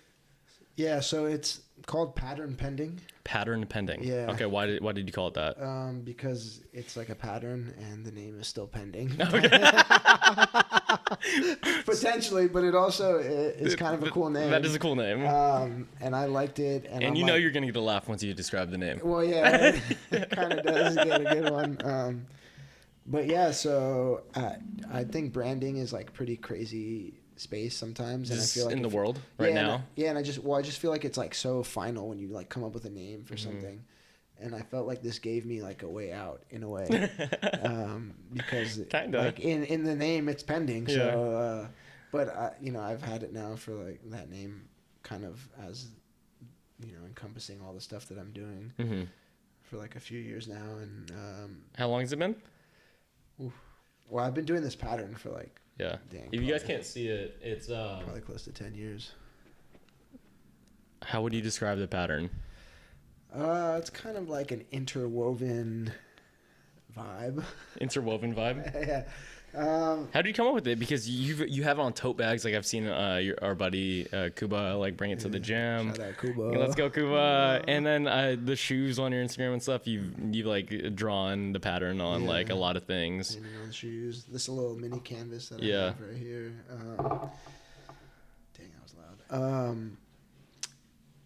Yeah, so it's called pattern pending. Pattern pending. Yeah. Okay, why did you call it that? Because it's like a pattern and the name is still pending. Okay. Potentially, but it also is kind of a cool name. That is a cool name. And I liked it. And you know you're going to get a laugh once you describe the name. Well, yeah, it kind of does get a good one. But yeah, so I think branding is like pretty crazy space sometimes, and I feel like in the world right now. And I just feel like it's like so final when you like come up with a name for something, and I felt like this gave me like a way out in a way, because like in the name it's pending. Yeah. So, but I've had it now for like that name, kind of as encompassing all the stuff that I'm doing for like a few years now, and how long has it been? Well, I've been doing this pattern for like if you guys can't see it, it's probably close to 10 years. How would you describe the pattern? It's kind of like an interwoven vibe. Interwoven vibe? Yeah. How did you come up with it? Because you have it on tote bags. Like I've seen our buddy Kuba like bring it to the gym. Shout out Kuba. Let's go Kuba. And then the shoes on your Instagram and stuff. You've like drawn the pattern on like a lot of things. Painting on shoes. This little mini canvas that I have right here.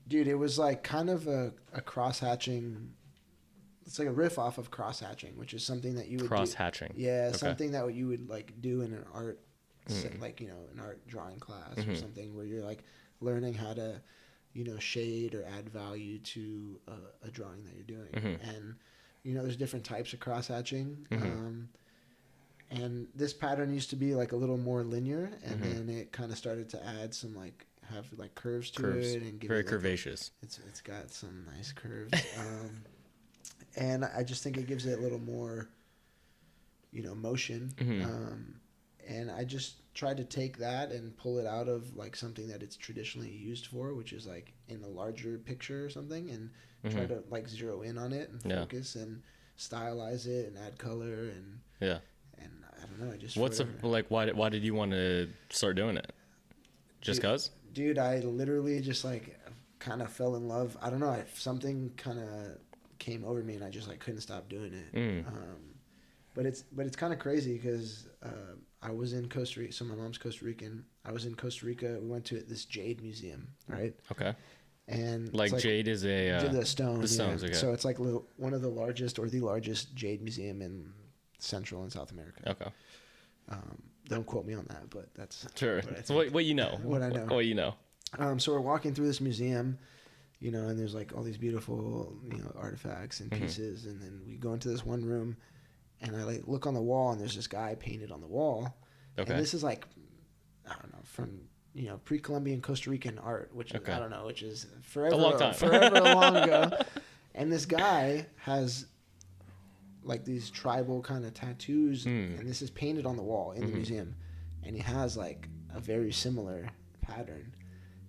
Dude, it was like kind of a cross-hatching. It's like a riff off of cross-hatching, which is something that you would cross-hatching. Yeah, Okay. something that you would like do in an art, like, you know, an art drawing class or something, where you're like learning how to, you know, shade or add value to a drawing that you're doing. And, you know, there's different types of cross-hatching. And this pattern used to be like a little more linear, and then it kind of started to add some like have like curves to it and give very it like curvaceous. it's got some nice curves. And I just think it gives it a little more, you know, motion. And I just tried to take that and pull it out of like something that it's traditionally used for, which is like in a larger picture or something, and try to like zero in on it and focus and stylize it and add color and and I don't know. I just why did you want to start doing it? Just cause? Dude, I literally just like kind of fell in love. I don't know. Something kind of came over me, and I just like couldn't stop doing it. But it's kind of crazy because I was in Costa Rica. So my mom's Costa Rican. I was in Costa Rica. We went to this jade museum, right? Okay. And like jade is the stone. The stones. Okay. So it's like one of the largest or the largest jade museum in Central and South America. Okay. Don't quote me on that, but that's sure. What you know. What I know. What you know. So we're walking through this museum, you know, and there's like all these beautiful, you know, artifacts and pieces, and then we go into this one room, and I like look on the wall, and there's this guy painted on the wall. Okay. And this is like, I don't know, from, you know, pre-Columbian Costa Rican art, which is, I don't know, which is forever a long time, forever long ago. And this guy has like these tribal kind of tattoos, and this is painted on the wall in the museum, and he has like a very similar pattern.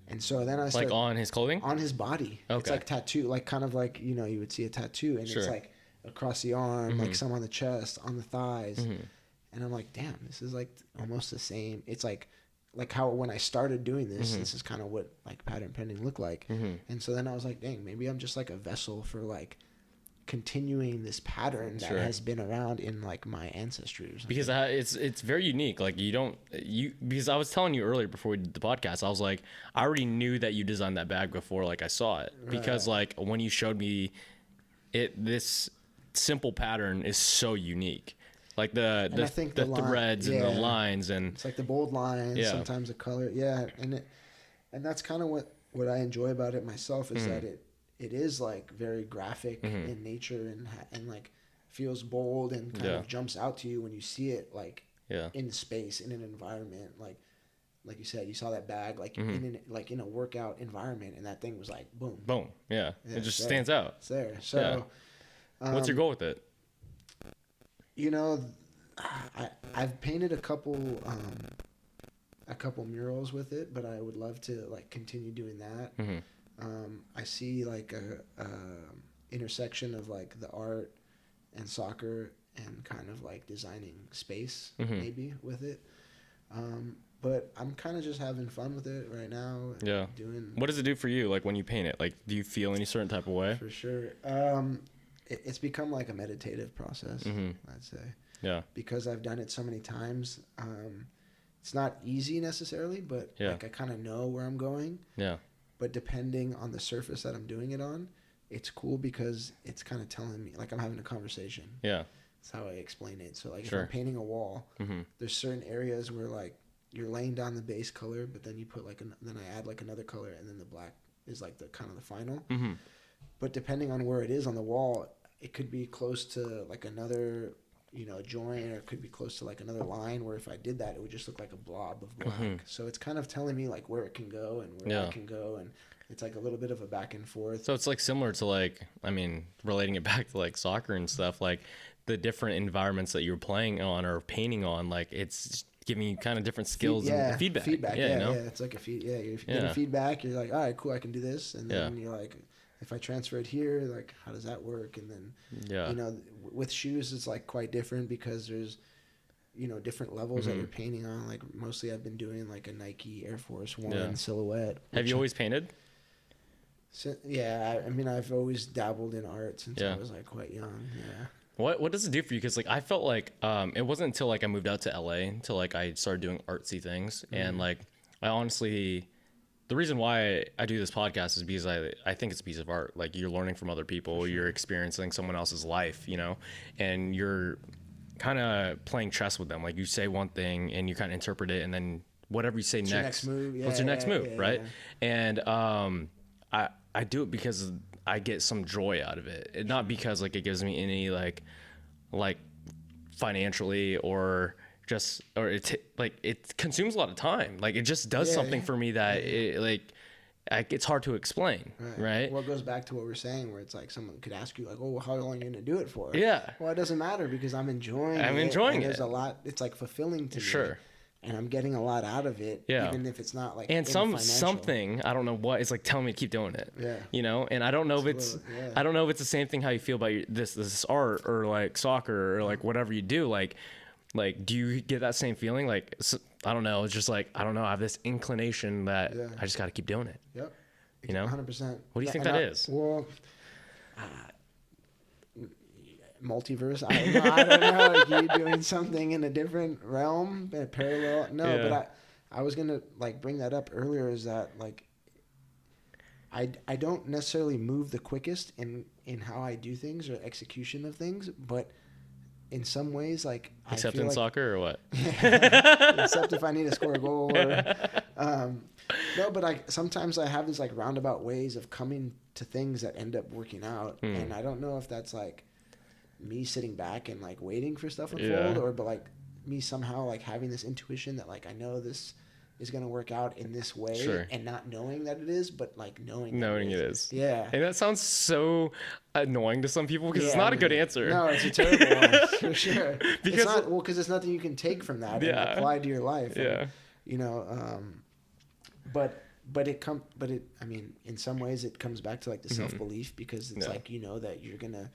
And so then I started, like on his clothing, on his body. Okay. It's like tattoo, like kind of like, you know, you would see a tattoo, and it's like across the arm, like some on the chest, on the thighs, and I'm like, damn, this is like almost the same. It's like how when I started doing this, this is kind of what like pattern painting looked like. And so then I was like, dang, maybe I'm just like a vessel for like continuing this pattern that has been around in like my ancestry or something. Because it's very unique. Like because I was telling you earlier before we did the podcast, I was like, I already knew that you designed that bag before like I saw it, because like when you showed me it, this simple pattern is so unique. Like the threads and the lines, and it's like the bold lines, sometimes the color, and that's kind of what I enjoy about it myself, is that it is like very graphic in nature, and like feels bold and kind of jumps out to you when you see it, like in space, in an environment, like you said, you saw that bag like in a workout environment, and that thing was like boom, it just stands out. It's there. So what's your goal with it? You know, I've painted a couple murals with it, but I would love to like continue doing that. I see like a intersection of like the art and soccer and kind of like designing space maybe with it. But I'm kind of just having fun with it right now. Yeah. What does it do for you? Like when you paint it, like do you feel any certain type of way? For sure. It's become like a meditative process, I'd say. Yeah. Because I've done it so many times. It's not easy necessarily, but like I kind of know where I'm going. Yeah. But depending on the surface that I'm doing it on, it's cool because it's kind of telling me, like I'm having a conversation. Yeah. That's how I explain it. So like if I'm painting a wall, there's certain areas where like you're laying down the base color, but then you put like then I add like another color, and then the black is like the kind of the final. But depending on where it is on the wall, it could be close to like another, you know, joint, or it could be close to like another line, where if I did that, it would just look like a blob of black. So it's kind of telling me like where it can go and where I can go, and it's like a little bit of a back and forth. So it's like similar to like, I mean, relating it back to like soccer and stuff, like the different environments that you're playing on or painting on, like it's giving you kind of different skills and feedback. Yeah, you know? It's like you're getting feedback. You're like, all right, cool, I can do this, and then you're like, if I transfer it here, like, how does that work? And then, you know, with shoes, it's like quite different because there's, you know, different levels that you're painting on. Like mostly I've been doing like a Nike Air Force One silhouette. Have you always painted? So, I mean, I've always dabbled in art since I was like quite young. Yeah. What does it do for you? Because like I felt like it wasn't until like I moved out to LA until like I started doing artsy things, and like I honestly the reason why I do this podcast is because I think it's a piece of art. Like, you're learning from other people, sure. You're experiencing someone else's life, you know, and you're kind of playing chess with them. Like, you say one thing and you kind of interpret it, and then whatever you say next, what's your next move, right? And I do it because I get some joy out of it, and not because like it gives me any like financially or just, or it consumes a lot of time. Like, it just does something for me that it's hard to explain, right? Well, it goes back to what we're saying, where it's like someone could ask you like, oh, how long are you going to do it for? Yeah. Well, it doesn't matter because I'm enjoying it. And there's a lot, it's like fulfilling to me. Sure. And I'm getting a lot out of it, even if it's not like, and something, I don't know what, it's like telling me to keep doing it. Yeah. You know, and I don't know I don't know if it's the same thing how you feel about this art or like soccer or like whatever you do. Like, do you get that same feeling? Like, I don't know. It's just like, I don't know. I have this inclination that I just got to keep doing it. Yep. You know? 100%. What do you think that is? Well, multiverse. I don't know. Like, you doing something in a different realm, a parallel. No, but I was going to like bring that up earlier, is that like, I don't necessarily move the quickest in how I do things or execution of things, but in some ways, like, except in soccer or what? Except if I need to score a goal. Or, no, but sometimes I have these like roundabout ways of coming to things that end up working out, and I don't know if that's like me sitting back and like waiting for stuff to unfold, but like me somehow like having this intuition that like I know this is going to work out in this way, and not knowing that it is, but like knowing it is. Yeah. And that sounds so annoying to some people because it's not a good answer. No, it's a terrible one for sure. Because it's nothing you can take from that and apply to your life. Yeah. And, you know, but I mean, in some ways it comes back to like the self-belief, because it's like, you know, that you're going to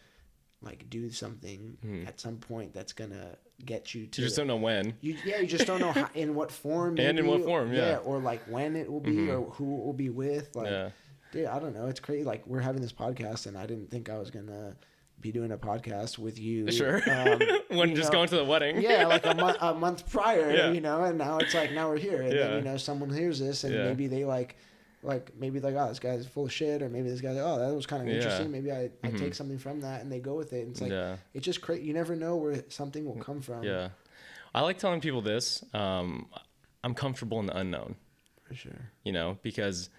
like do something at some point that's gonna get you to. You just don't know when. You just don't know how, in what form. And in what form, or like when it will be, or who it will be with. Like, dude, I don't know. It's crazy. Like, we're having this podcast, and I didn't think I was gonna be doing a podcast with you. Sure. When just going to the wedding. Yeah, like a month prior, you know, and now it's like, now we're here, and then, you know, someone hears this, and maybe they maybe like, oh, this guy's full of shit, or maybe this guy's like, oh, that was kind of interesting. Maybe I take something from that, and they go with it. And it's like, it's just crazy. You never know where something will come from. Yeah. I like telling people this. I'm comfortable in the unknown. For sure. You know, because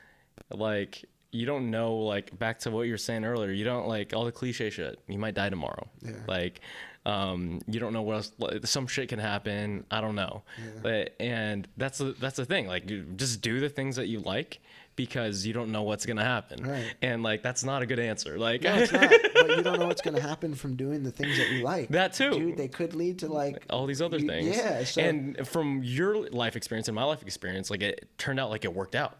like, you don't know, like, back to what you were saying earlier, you don't, like, all the cliche shit. You might die tomorrow. Yeah. Like, you don't know what else, like, some shit can happen. I don't know. Yeah. And that's the thing. Like, you just do the things that you like, because you don't know what's going to happen. Right. And like, that's not a good answer. Like, no, it's not. But you don't know what's going to happen from doing the things that you like. That too. Dude, they could lead to like all these other things. Yeah. So, and from your life experience and my life experience, like, it turned out like it worked out.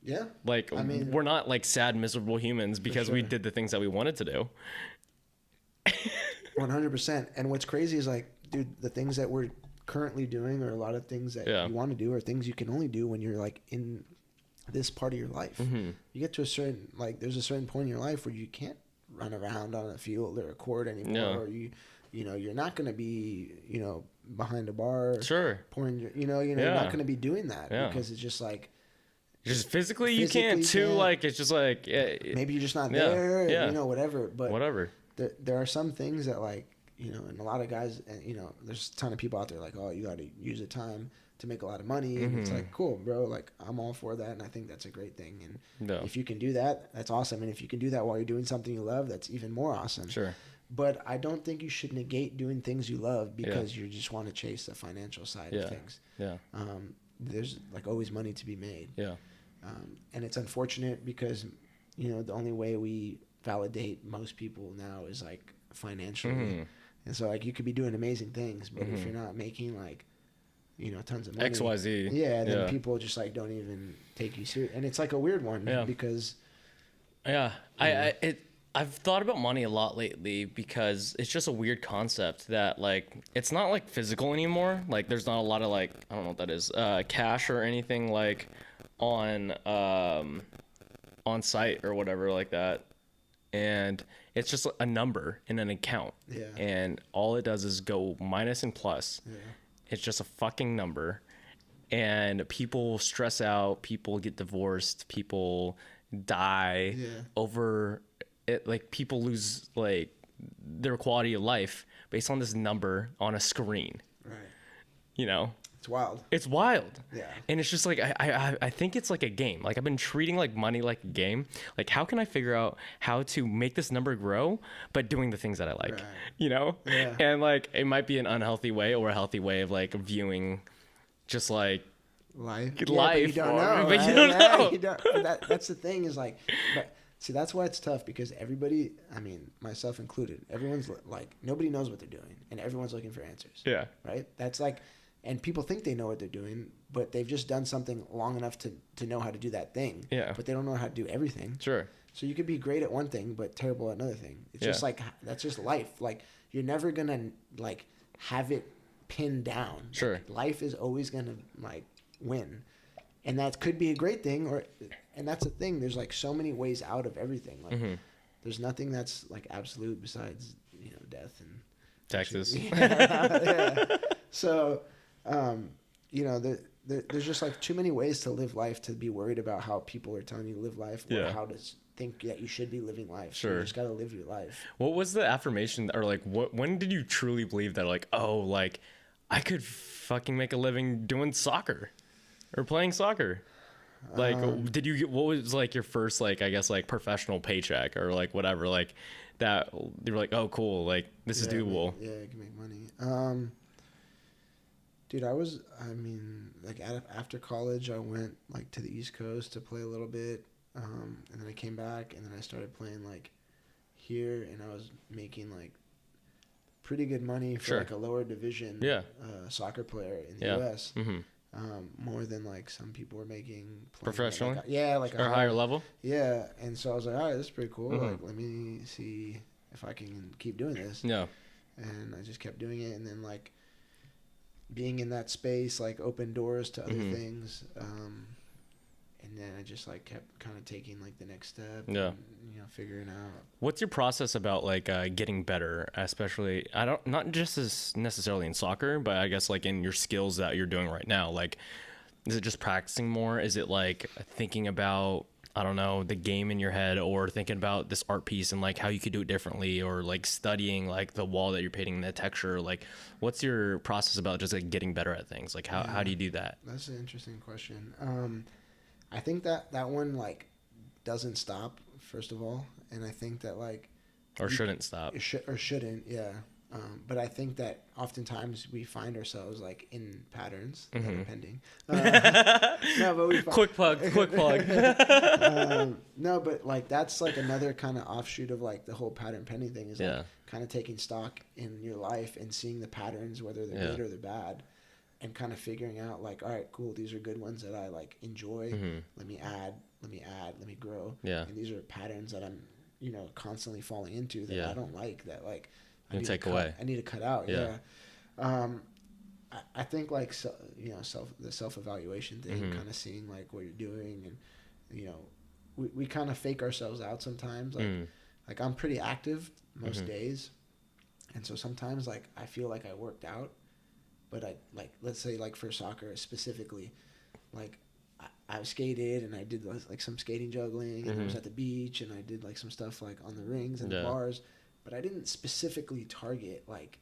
Yeah. Like, I mean, we're not like sad, miserable humans because we did the things that we wanted to do. 100%. And what's crazy is like, dude, the things that we're currently doing, or a lot of things that you want to do, are things you can only do when you're like in this part of your life. You get to a certain, like, there's a certain point in your life where you can't run around on a field or a court anymore, or you know, you're not going to be, you know, behind a bar pouring your, you know, you're not going to be doing that because it's just like, just physically you can't too, like, it's just like, maybe you're just not there, you know, whatever. But there are some things that, like, you know, and a lot of guys, and, you know, there's a ton of people out there like, oh, you got to use the time to make a lot of money, and it's like, cool, bro, like, I'm all for that, and I think that's a great thing, and if you can do that, that's awesome, and if you can do that while you're doing something you love, that's even more awesome. But I don't think you should negate doing things you love because you just want to chase the financial side of things. There's like always money to be made, and it's unfortunate because, you know, the only way we validate most people now is like financially, and so like, you could be doing amazing things, but if you're not making like, you know, tons of money, XYZ, then people just like don't even take you serious, and it's like a weird one because I've thought about money a lot lately because it's just a weird concept that, like, it's not like physical anymore. Like, there's not a lot of, like, I don't know what that is, cash or anything like on site or whatever like that, and it's just a number in an account, and all it does is go minus and plus. It's just a fucking number, and people stress out, people get divorced, people die over it. Like people lose like their quality of life based on this number on a screen. Right. You know, it's wild. It's wild. Yeah. And it's just like I think it's like a game. Like I've been treating like money like a game. Like how can I figure out how to make this number grow but doing the things that I like, Right. you know? Yeah. And like it might be an unhealthy way or a healthy way of like viewing just like life. But you don't know. But right? you don't know. You don't, but that's the thing is like, but see, that's why it's tough because everybody, I mean, myself included, everyone's like, nobody knows what they're doing and everyone's looking for answers. Yeah. Right. That's like, and people think they know what they're doing, but they've just done something long enough to know how to do that thing. Yeah. But they don't know how to do everything. Sure. So you could be great at one thing, but terrible at another thing. It's just like, that's just life. Like you're never going to like have it pinned down. Sure. Like, life is always going to like win. And that could be a great thing and that's the thing. There's like so many ways out of everything. Like there's nothing that's like absolute besides, you know, death and Texas. Yeah. So, you know, there's just like too many ways to live life to be worried about how people are telling you to live life or how to think that you should be living life. Sure. So you just got to live your life. What was the affirmation or like when did you truly believe that like, oh, like I could fucking make a living doing soccer or playing soccer? Like, what was like your first, like, I guess like professional paycheck or like whatever, like that you were like, oh, cool. Like this is doable. Yeah. You can make money. Dude, like after college, I went like to the East Coast to play a little bit. And then I came back and then I started playing like here and I was making like pretty good money for like a lower division soccer player in the US. More than like some people were making professionally. Like a higher level. Yeah. And so I was like, all right, this is pretty cool. Like, let me see if I can keep doing this. Yeah. And I just kept doing it. And then like being in that space, like opened doors to other things. And then I just like kept kind of taking like the next step. Yeah. And, you know, figuring out. What's your process about like getting better, especially not just as necessarily in soccer, but I guess like in your skills that you're doing right now? Like, is it just practicing more? Is it like thinking about, I don't know, the game in your head or thinking about this art piece and like how you could do it differently or like studying like the wall that you're painting, the texture? Like what's your process about just like getting better at things? Like how do you do that? That's an interesting question. I think that one like doesn't stop, first of all, and I think that like shouldn't stop. Shouldn't, yeah. But I think that oftentimes we find ourselves like in patterns that are pending. No, but we quick plug. No, but like that's like another kind of offshoot of like the whole pattern pending thing is like kind of taking stock in your life and seeing the patterns, whether they're good or they're bad. And kind of figuring out like, all right, cool. These are good ones that I like enjoy. Let me add, let me grow. Yeah. And these are patterns that I'm, you know, constantly falling into that I don't like. That like I need to cut out. Yeah. I think like you know the self-evaluation thing, kind of seeing like what you're doing, and you know we kind of fake ourselves out sometimes. Like I'm pretty active most days, and so sometimes like I feel like I worked out. But I like, let's say like for soccer specifically, like I skated and I did like some skating juggling and I was at the beach and I did like some stuff like on the rings and the bars, but I didn't specifically target like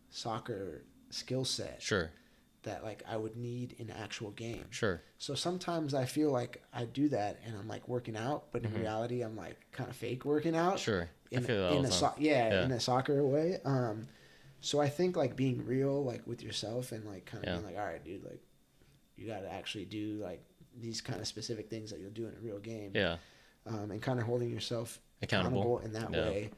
soccer skill set. Sure. That like I would need in actual game. Sure. So sometimes I feel like I do that and I'm like working out, but in reality I'm like kind of fake working out. Sure. In a soccer way. So I think like being real, like with yourself and like kind of being like, all right, dude, like you got to actually do like these kind of specific things that you'll do in a real game. Yeah. And kind of holding yourself accountable in that way.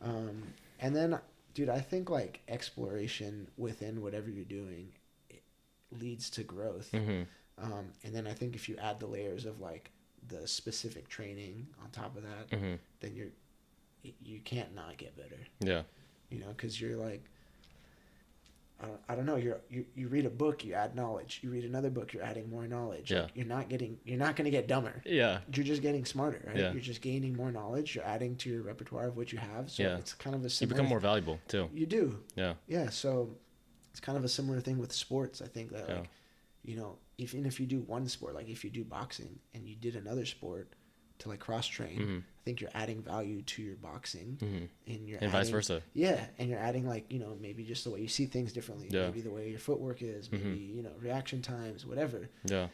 And then, dude, I think like exploration within whatever you're doing it leads to growth. And then I think if you add the layers of like the specific training on top of that, then you can't not get better. Yeah. You know, because you're like, I don't know. You read a book, you add knowledge. You read another book, you're adding more knowledge. Yeah. Like you're not going to get dumber. Yeah. You're just getting smarter, right? Yeah. You're just gaining more knowledge. You're adding to your repertoire of what you have. So it's kind of a similar. You become more valuable too. You do. Yeah. Yeah. So it's kind of a similar thing with sports. I think that like you know, even if you do one sport, like if you do boxing and you did another sport to like cross train, I think you're adding value to your boxing, and vice versa. Yeah, and you're adding like, you know, maybe just the way you see things differently, maybe the way your footwork is, maybe you know, reaction times, whatever. Yeah.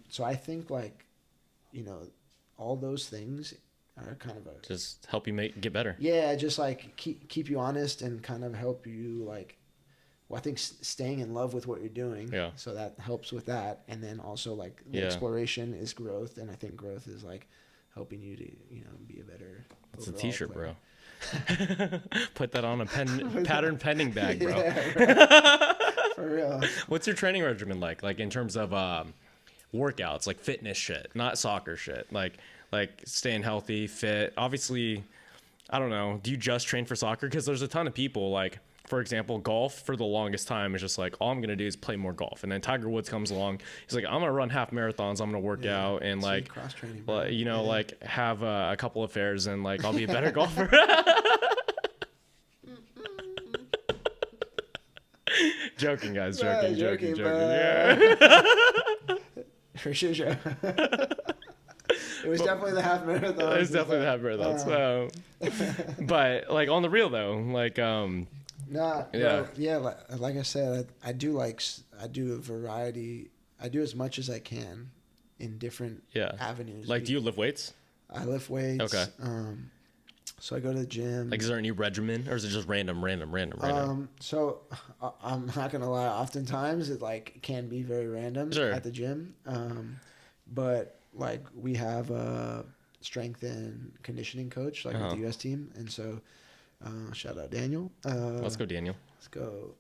So I think like, you know, all those things are kind of just help you get better. Yeah, just like keep you honest and kind of help you like. Well, I think staying in love with what you're doing. Yeah. So that helps with that, and then also like the exploration is growth, and I think growth is like helping you to, you know, be a better. It's a T-shirt, player. Bro. Put that on a pattern pending bag, bro. Yeah, for real. What's your training regimen like? Like in terms of workouts, like fitness shit, not soccer shit. Like staying healthy, fit. Obviously, I don't know. Do you just train for soccer? Because there's a ton of people like. For example, golf for the longest time is just like, all I'm going to do is play more golf. And then Tiger Woods comes along. He's like, I'm going to run half marathons. I'm going to work out and like, cross-training, you know, like have a couple affairs and like, I'll be a better golfer. Joking, guys. Joking. Yeah. For sure. It was definitely the half marathon. It was definitely the half marathon. So, but like on the real though, like, like I said, I do a variety. I do as much as I can in different avenues. Like, do you lift weights? I lift weights. Okay. So I go to the gym. Like, is there any regimen, or is it just random? So I'm not gonna lie. Oftentimes it like can be very random at the gym. But like we have a strength and conditioning coach, like with the U.S. team, and so. Shout out Daniel. Let's go, Daniel. Let's go.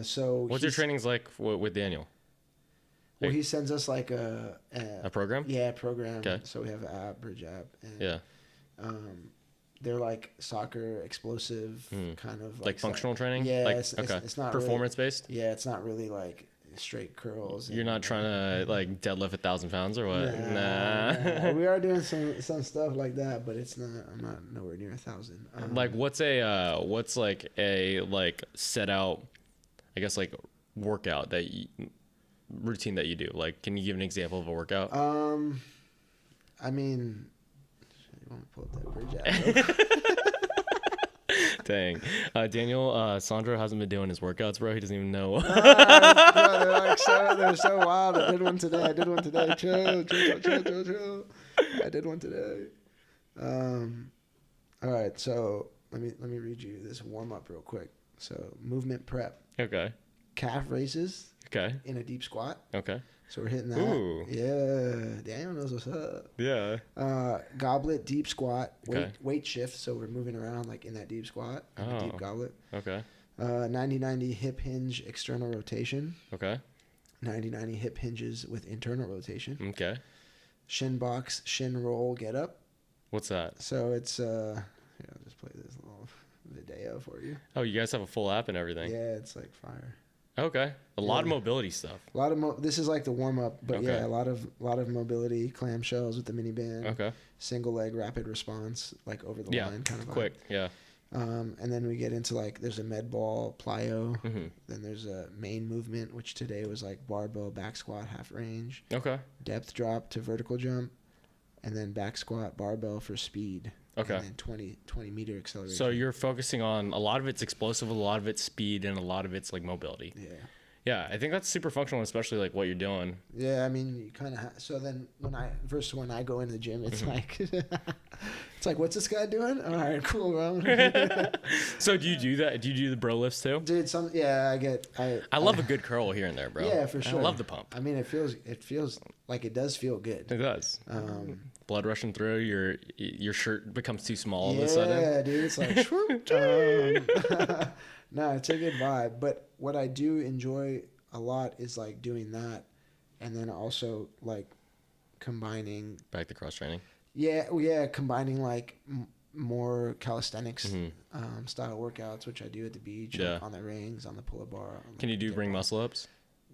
So what's your trainings like with Daniel? Well, he sends us like a program. Yeah, a program. Okay. So we have an app, Bridge app. And, yeah. They're like soccer explosive kind of like functional training. Yeah. Like, it's not performance really, based. Yeah, it's not really like straight curls. You're not trying to like deadlift 1,000 pounds or what? Nah. We are doing some stuff like that, but it's not. I'm not nowhere near 1,000. Like what's like a set out, I guess like workout routine that you do? Like, can you give an example of a workout? I mean, you want to pull up that Bridge app? Dang. Daniel, Sandro hasn't been doing his workouts, bro. He doesn't even know. They're so wild. I did one today. Chill. I did one today. All right, so let me read you this warm up real quick. So movement prep. Okay. Calf raises. Okay. In a deep squat. Okay. So we're hitting that. Ooh. Yeah. Daniel knows what's up. Yeah. Goblet, deep squat, weight shift. So we're moving around like in that deep squat, a deep goblet. Okay. 90-90 hip hinge external rotation. Okay. 90-90 hip hinges with internal rotation. Okay. Shin box, shin roll, get up. What's that? So it's here, I'll just play this little video for you. Oh, you guys have a full app and everything. Yeah, it's like fire. Okay. A lot of mobility stuff. A lot of this is like the warm up, but yeah, a lot of mobility, clamshells with the mini band. Okay. Single leg rapid response, like over the line kind of quick. Yeah. And then we get into like there's a med ball, plyo. Then there's a main movement, which today was like barbell back squat half range. Okay. Depth drop to vertical jump, and then back squat barbell for speed. Okay. And then 20 meter acceleration. So you're focusing on a lot of it's explosive, a lot of it's speed, and a lot of it's like mobility. Yeah. Yeah, I think that's super functional, especially like what you're doing. Yeah, I mean, you kind of so then when I go into the gym, it's like it's like, what's this guy doing? All right, cool, bro. So do you do that? Do you do the bro lifts too? Dude, I love a good curl here and there, bro. Yeah, for sure. I love the pump. I mean, it feels like it does feel good. It does. Blood rushing through your shirt becomes too small all of a sudden. Yeah, dude, it's like no, it's a good vibe. But what I do enjoy a lot is like doing that, and then also like combining back to cross training. Yeah, combining like more calisthenics style workouts, which I do at the beach, like on the rings, on the pull-up bar. Can you do ring muscle ups?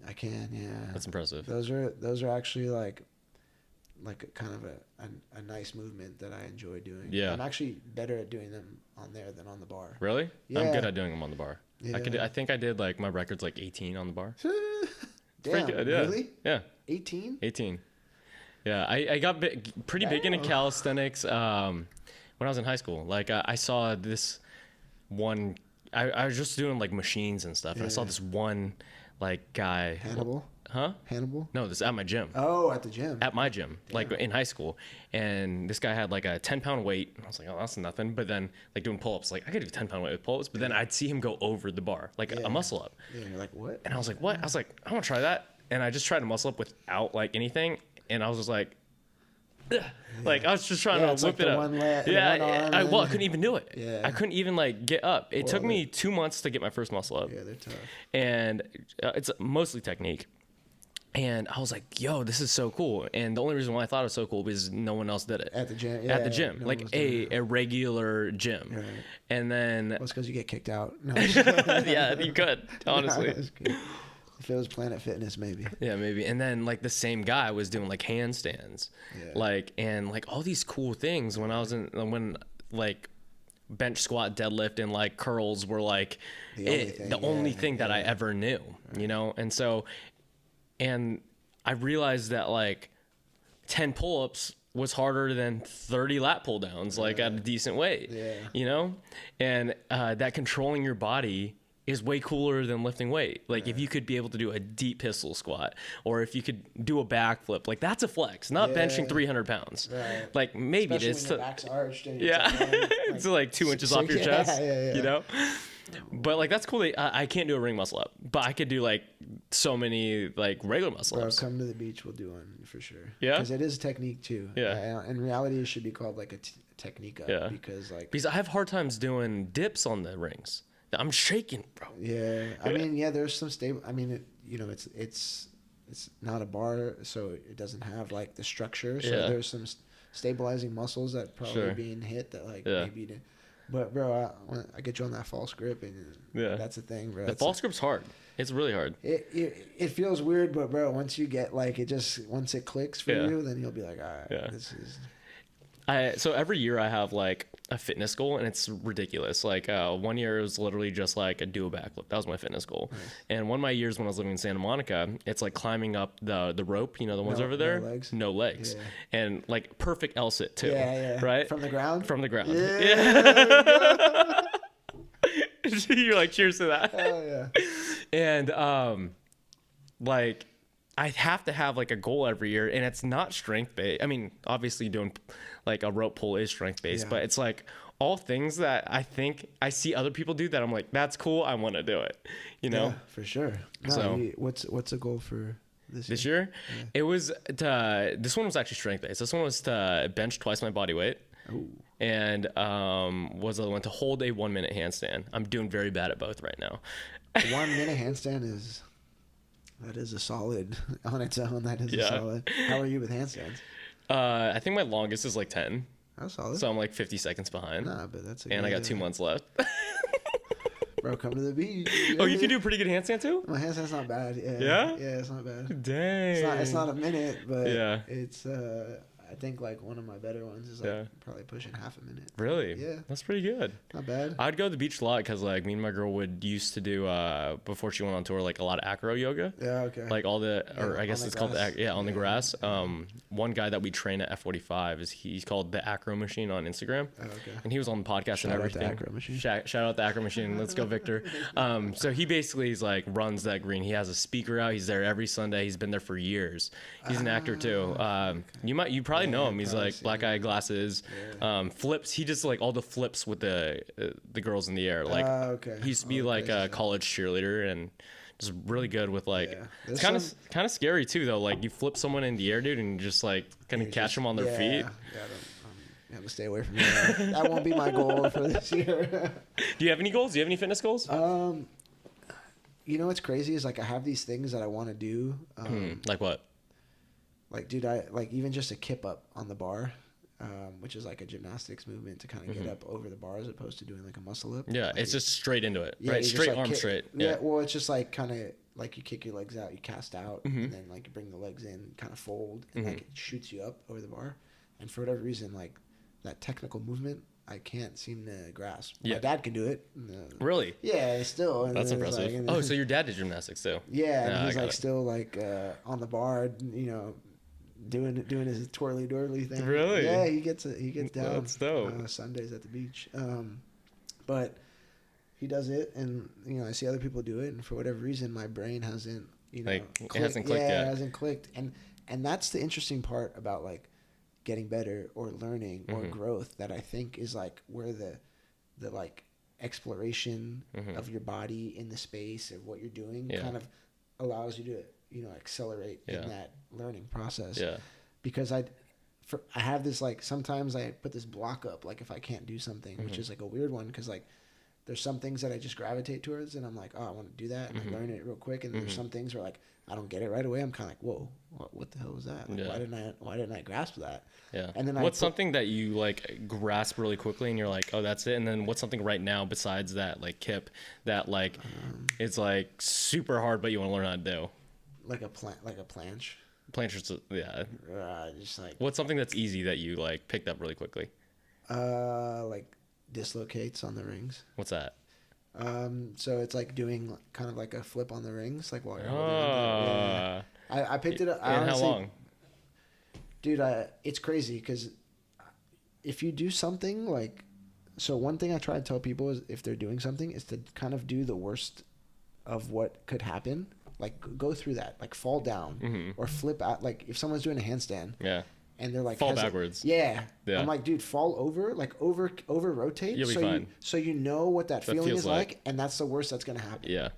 I can, yeah. That's impressive. Those are actually like kind of a nice movement that I enjoy doing. Yeah. I'm actually better at doing them on there than on the bar. Really? Yeah. I'm good at doing them on the bar. Yeah. I think I did like my record's like 18 on the bar. Damn, Pretty good, yeah. really? Yeah. 18? 18. Yeah, I got pretty big into calisthenics when I was in high school. Like I saw this one. I was just doing like machines and stuff. And I saw this one like guy. Hannibal? Huh? Hannibal? No, this is at my gym. Oh, at the gym. At my gym, like in high school. And this guy had like a 10-pound weight. I was like, oh, that's nothing. But then like doing pull-ups, like I could do 10-pound weight with pull-ups. But then I'd see him go over the bar, like a muscle up. Yeah, you're like, what? And I was like, what? I was like, I want to try that. And I just tried to muscle up without like anything. And I was just like, ugh. Like I was just trying to whip it up. I couldn't even do it. Yeah. I couldn't even like get up. It took me 2 months to get my first muscle up. Yeah, they're tough. And it's mostly technique. And I was like, yo, this is so cool. And the only reason why I thought it was so cool was no one else did it. At the gym? Yeah, at the gym. Like a regular gym. Right. And then... Well, it's because you get kicked out. No, yeah, you could, honestly. If it was Planet Fitness, maybe. Yeah, maybe. And then like the same guy was doing like handstands. Yeah. Like, and like all these cool things when I was when like bench, squat, deadlift, and like curls were like the only thing that I ever knew, you know? And so... And I realized that like 10 pull-ups was harder than 30 lat pull downs, like at a decent weight, you know? And that controlling your body is way cooler than lifting weight. Like if you could be able to do a deep pistol squat, or if you could do a backflip, like that's a flex, not benching 300 pounds. Right. Like maybe especially it's when your back's arched and it's like 2 inches off your chest, you know? But like that's cool. I can't do a ring muscle up, but I could do like so many like regular muscle ups. Come to the beach, we'll do one for sure. Yeah, because it is technique too. Yeah, in reality, it should be called like a technique up. Yeah, because I have hard times doing dips on the rings. I'm shaking, bro. Yeah, I mean, there's some stable. I mean, it's not a bar, so it doesn't have like the structure. So there's some stabilizing muscles that probably being hit that like maybe. But bro, I get you on that false grip, and that's the thing, bro. The false grip's hard. It's really hard. It feels weird, but bro, once you get like once it clicks for you, then you'll be like, all right, this is. So every year I have like a fitness goal, and it's ridiculous. Like 1 year it was literally just like do a backflip. That was my fitness goal. Nice. And one of my years when I was living in Santa Monica, it's like climbing up the rope, you know, the ones over there. No legs. Yeah. And like perfect L sit too. Yeah. Right? From the ground? From the ground. Yeah. You're like, cheers to that. Oh yeah. And like I have to have like a goal every year, and it's not strength based. I mean, obviously doing like a rope pull is strength based, but it's like all things that I think I see other people do that I'm like, that's cool, I want to do it, you know? Yeah, for sure. No, so what's a goal for this year? Yeah. It was this one was actually strength based. This one was to bench twice my body weight. Ooh. And was the one to hold a 1 minute handstand. I'm doing very bad at both right now. 1 minute handstand is a solid on its own. That is a solid. How are you with handstands? I think my longest is like 10. That's solid. So I'm like 50 seconds behind. Nah, but that's and I got 2 months left. Bro, come to the beach. Oh, you can do a pretty good handstand too? My handstand's not bad. Yeah. Yeah? Yeah, it's not bad. Dang. It's not a minute, but it's I think like one of my better ones is like probably pushing half a minute. Really? Yeah. That's pretty good. Not bad. I'd go to the beach a lot because like me and my girl used to do before she went on tour like a lot of acro yoga. Yeah, okay. Like all I guess it's called on the grass. One guy that we train at F45 he's called the Acro Machine on Instagram. Oh, okay. And he was on the podcast and everything. Shout out the Acro Machine. Shout out the Acro Machine. Let's go, Victor. So he basically runs that green. He has a speaker out. He's there every Sunday. He's been there for years. He's an actor too. You probably know him. He's like black eye glasses, flips. He just like all the flips with the girls in the air. Like he used to be like a college cheerleader and just really good with like. It's kind of scary too though. Like you flip someone in the air, dude, and just like kind of catch them on their feet. You have to stay away from that. That won't be my goal for this year. Do you have any goals? Do you have any fitness goals? You know what's crazy is like I have these things that I want to do. Like what? Like, dude, I like even just a kip up on the bar, which is like a gymnastics movement to kind of get up over the bar as opposed to doing like a muscle up. Yeah, like, it's just straight into it, right? Straight arm straight. Yeah, well, it's just like kind of like you kick your legs out, you cast out, and then like you bring the legs in, kind of fold, and like it shoots you up over the bar. And for whatever reason, like that technical movement, I can't seem to grasp. Yeah. My dad can do it. Really? Yeah, still. And That's then it's impressive. like, So your dad did gymnastics too? yeah, and I he's got like it. still like on the bar, you know, doing his twirly twirly thing. Really? Yeah, he gets down. That's dope. Sundays at the beach. But he does it, and you know, I see other people do it, and for whatever reason, my brain hasn't, you know, Like, it hasn't clicked yet. it hasn't clicked, and that's the interesting part about like getting better or learning or growth, that I think is like where the like exploration of your body in the space of what you're doing kind of allows you to, you know, accelerate in that learning process. Yeah. Because I have this, like, sometimes I put this block up, like if I can't do something, which is like a weird one, because like there's some things that I just gravitate towards, and I'm like, oh, I want to do that, and I learn it real quick, and there's some things where like I don't get it right away. I'm kind of like, whoa, what the hell was that? Like, why didn't I grasp that? Yeah. And then what's something that you like grasp really quickly and you're like, oh, that's it? And then what's something right now besides that, like Kip, that like it's like super hard, but you want to learn how to do? Like a planche. Planches, yeah. Just like, What's something that's easy that you like picked up really quickly? Like dislocates on the rings. What's that? So it's like doing kind of like a flip on the rings, like while you're holding on. Yeah. I picked it up. And how long? Dude, it's crazy because if you do something like, so one thing I try to tell people is if they're doing something is to kind of do the worst of what could happen. Like go through that, like fall down or flip out. Like if someone's doing a handstand, and they're like fall backwards. Yeah. I'm like, dude, fall over, like over rotate. You'll be fine. So you know what that feeling is like, and that's the worst that's gonna happen. Yeah.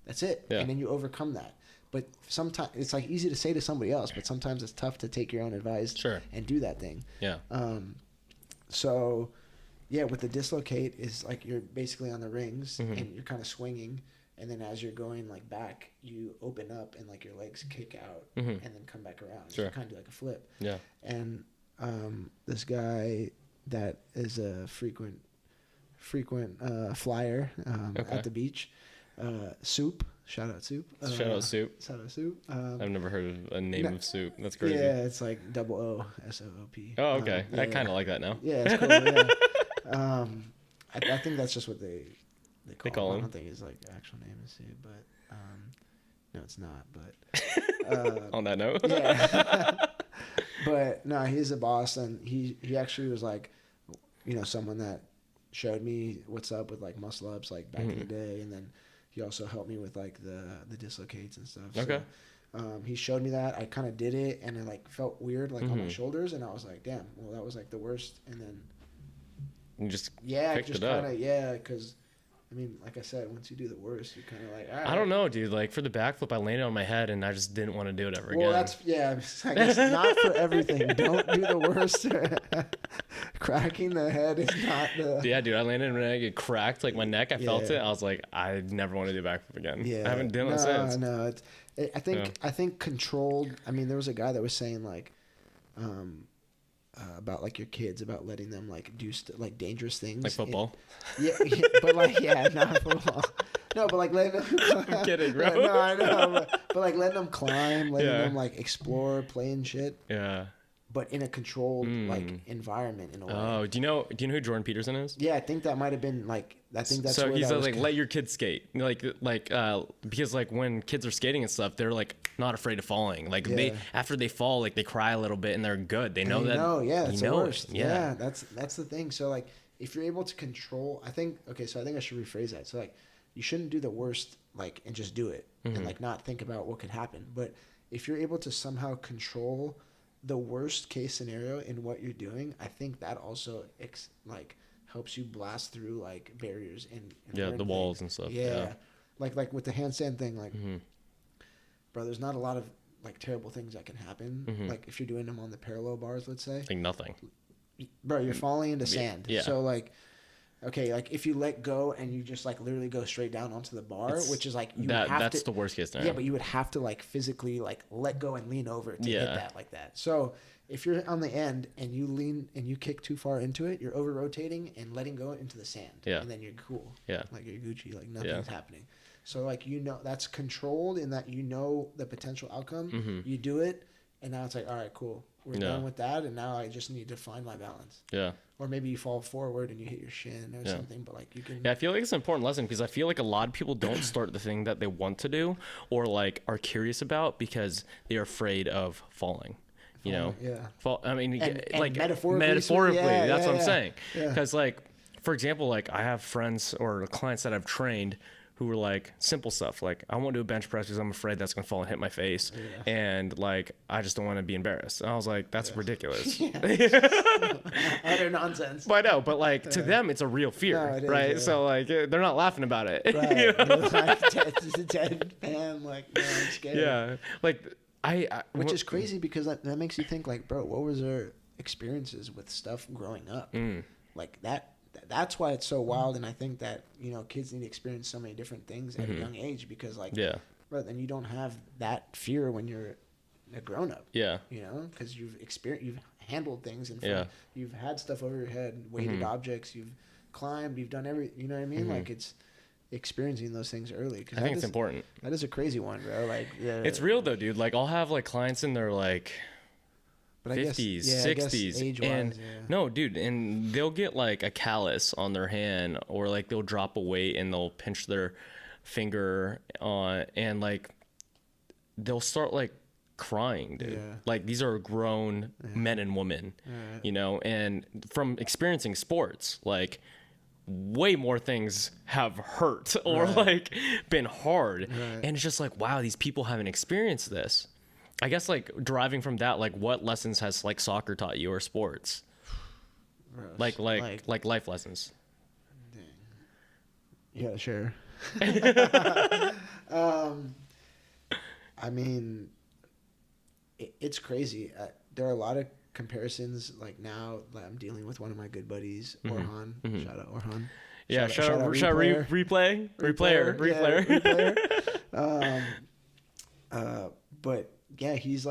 That's it. Yeah. And then you overcome that. But sometimes it's like easy to say to somebody else, but sometimes it's tough to take your own advice and do that thing. Yeah. So yeah, with the dislocate is like you're basically on the rings and you're kind of swinging. And then as you're going like back, you open up and like your legs kick out and then come back around. So you kind of do like a flip. Yeah. And this guy that is a frequent flyer at the beach, Soup. Shout out Soup. Shout out Soup. Shout out Soup. I've never heard of a name of Soup. That's crazy. Yeah, it's like OOSOOP. Oh, okay. I kind of like that now. Yeah, it's cool. Yeah. I think that's just what they call him. I don't think his like actual name is Soup, but no, it's not. But on that note, yeah. But no, he's a boss, and he actually was like, you know, someone that showed me what's up with like muscle ups like back in the day, and then he also helped me with like the dislocates and stuff. Okay. So, he showed me that. I kind of did it, and it like felt weird like on my shoulders, and I was like, damn, well that was like the worst. And then you just picked it up. Because I mean, like I said, once you do the worst, you're kind of like, all right. I don't know, dude. Like for the backflip, I landed on my head, and I just didn't want to do it ever again. Well, that's I guess not for everything. Don't do the worst. Cracking the head is not the. Yeah, dude. I landed and I get cracked like my neck. I felt it. I was like, I never want to do a backflip again. Yeah, I haven't done it since. No, I think controlled. I mean, there was a guy that was saying like, about like your kids, about letting them like do like dangerous things, like football. But like not football. No, but like letting them. I'm kidding, bro. No, I know, but like letting them climb, letting them like explore, playing shit. Yeah. But in a controlled like environment in a way. Oh, do you know who Jordan Peterson is? Yeah, I think that might have been like. I think that's. So where he's that like, let your kids skate, because like when kids are skating and stuff, they're like not afraid of falling. Like they after they fall, like they cry a little bit and they're good. They know that. That's the worst. Yeah, that's the thing. So like, if you're able to control, I think I should rephrase that. So like, you shouldn't do the worst like and just do it and like not think about what could happen. But if you're able to somehow control the worst case scenario in what you're doing, I think that also helps you blast through like barriers and the walls and stuff. Yeah. Like with the handstand thing, like bro, there's not a lot of like terrible things that can happen. Like if you're doing them on the parallel bars, let's say. Like nothing. Bro, you're falling into sand. Yeah. So like, okay, like if you let go and you just like literally go straight down onto the bar, which is like that's the worst case scenario. Yeah, but you would have to like physically like let go and lean over to hit that like that. So if you're on the end and you lean and you kick too far into it, you're over rotating and letting go into the sand. Yeah. And then you're cool. Yeah. Like you're Gucci, like nothing's happening. So like that's controlled in that the potential outcome. You do it, and now it's like, all right, cool. we're done with that, and now I just need to find my balance. Yeah. Or maybe you fall forward and you hit your shin or something, but like you can. Yeah, I feel like it's an important lesson because I feel like a lot of people don't start the thing that they want to do or like are curious about because they're afraid of falling. You know, I mean, and like metaphorically, that's what I'm saying. Yeah. Because, like, for example, like I have friends or clients that I've trained who were like simple stuff, like I won't do a bench press because I'm afraid that's gonna fall and hit my face, and like I just don't want to be embarrassed. And I was like, that's ridiculous. Utter nonsense. But I know, but like to them, it's a real fear, right? So like they're not laughing about it. Right. You know? Like, it's a deadpan, like, no, I'm scared. Yeah, like. Which is crazy because that makes you think like, bro, what was their experiences with stuff growing up? Like that's why it's so wild. And I think that, you know, kids need to experience so many different things at a young age because like, bro, then you don't have that fear when you're a grown up. Yeah. You know, because you've handled things and you've had stuff over your head, weighted objects, you've climbed, you've done you know what I mean? Like it's experiencing those things early. I think it's important. That is a crazy one, bro. Like, it's real though, dude. Like I'll have like clients in their like 50s, 60s, and no, dude, and they'll get like a callus on their hand, or like they'll drop a weight and they'll pinch their finger on, and like they'll start like crying, dude. Like these are grown men and women, you know, and from experiencing sports, like way more things have hurt or like been hard, and it's just like, wow, these people haven't experienced this. I guess like deriving from that, like what lessons has like soccer taught you or sports? Like life lessons. Dang. Yeah, sure. I mean, it's crazy. There are a lot of comparisons. Like now, I'm dealing with one of my good buddies, Orhan. Shout out Orhan. Yeah, shout out replayer. But yeah, he's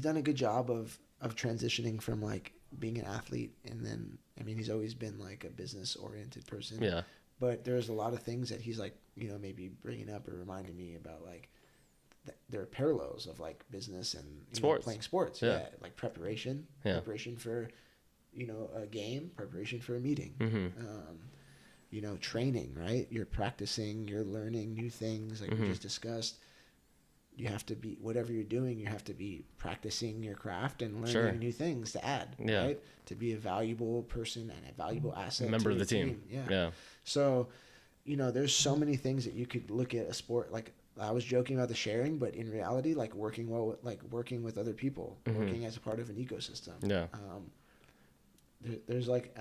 done a good job of transitioning from like being an athlete, and then I mean he's always been like a business oriented person. Yeah. But there's a lot of things that he's like, you know, maybe bringing up or reminding me about, like there are parallels of like business and sports. Playing sports. Yeah. Like preparation for, you know, a game, preparation for a meeting. You know, training, right? You're practicing, you're learning new things, like we just discussed. You have to be, whatever you're doing, you have to be practicing your craft and learning new things to add, right? To be a valuable person and a valuable asset. Member of the team. Yeah. So, you know, there's so many things that you could look at a sport. Like I was joking about the sharing, but in reality, like working working with other people, working as a part of an ecosystem. Yeah. There's like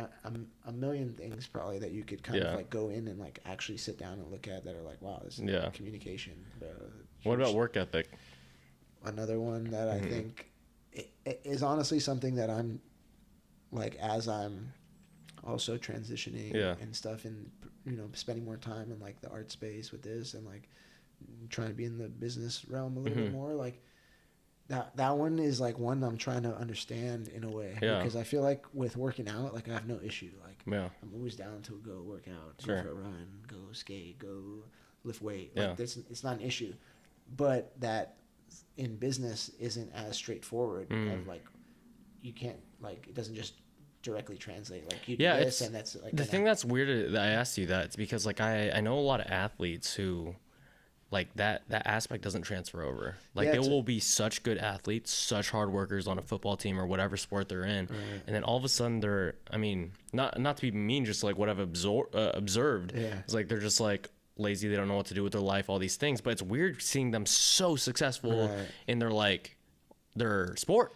a million things probably that you could kind of like go in and like actually sit down and look at that are like, wow, this is communication. What about work ethic? Another one that I think is honestly something that I'm like, as I'm also transitioning and stuff, and you know, spending more time in like the art space with this, and like trying to be in the business realm a little bit more, like that one is like one I'm trying to understand in a way, because I feel like with working out, like I have no issue, like I'm always down to go work out, go for a run, go skate, go lift weight, like it's not an issue. But that in business isn't as straightforward. Of like, you can't, like, it doesn't just directly translate. Like you do this, and that's like the thing that's weird that I asked you that. It's because like I know a lot of athletes who, like that aspect doesn't transfer over. Like they will be such good athletes, such hard workers on a football team or whatever sport they're in, and then all of a sudden they're, I mean, not to be mean, just like what I've observed. It's like they're just like lazy, they don't know what to do with their life, all these things, but it's weird seeing them so successful in their sport.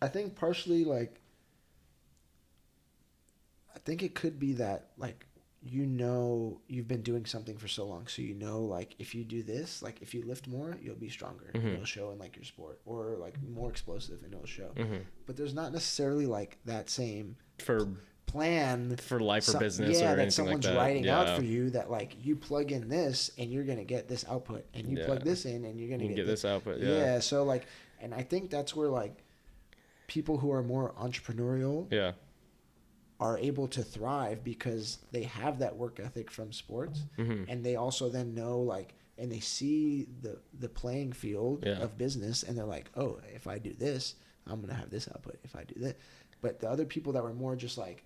I think partially, like, I think it could be that, like, you know, you've been doing something for so long, so you know, like, if you do this, like, if you lift more, you'll be stronger, and it'll show in like your sport, or like more explosive, and it'll show. But there's not necessarily like that same plan for life or business or anything that someone's like that. writing out for you, that like you plug in this and you're gonna get this output, and you plug this in and you're gonna get this output. So like, and I think that's where like people who are more entrepreneurial are able to thrive, because they have that work ethic from sports, and they also then know, like, and they see the playing field of business, and they're like, oh, if I do this, I'm gonna have this output. If I do that, but the other people that were more just like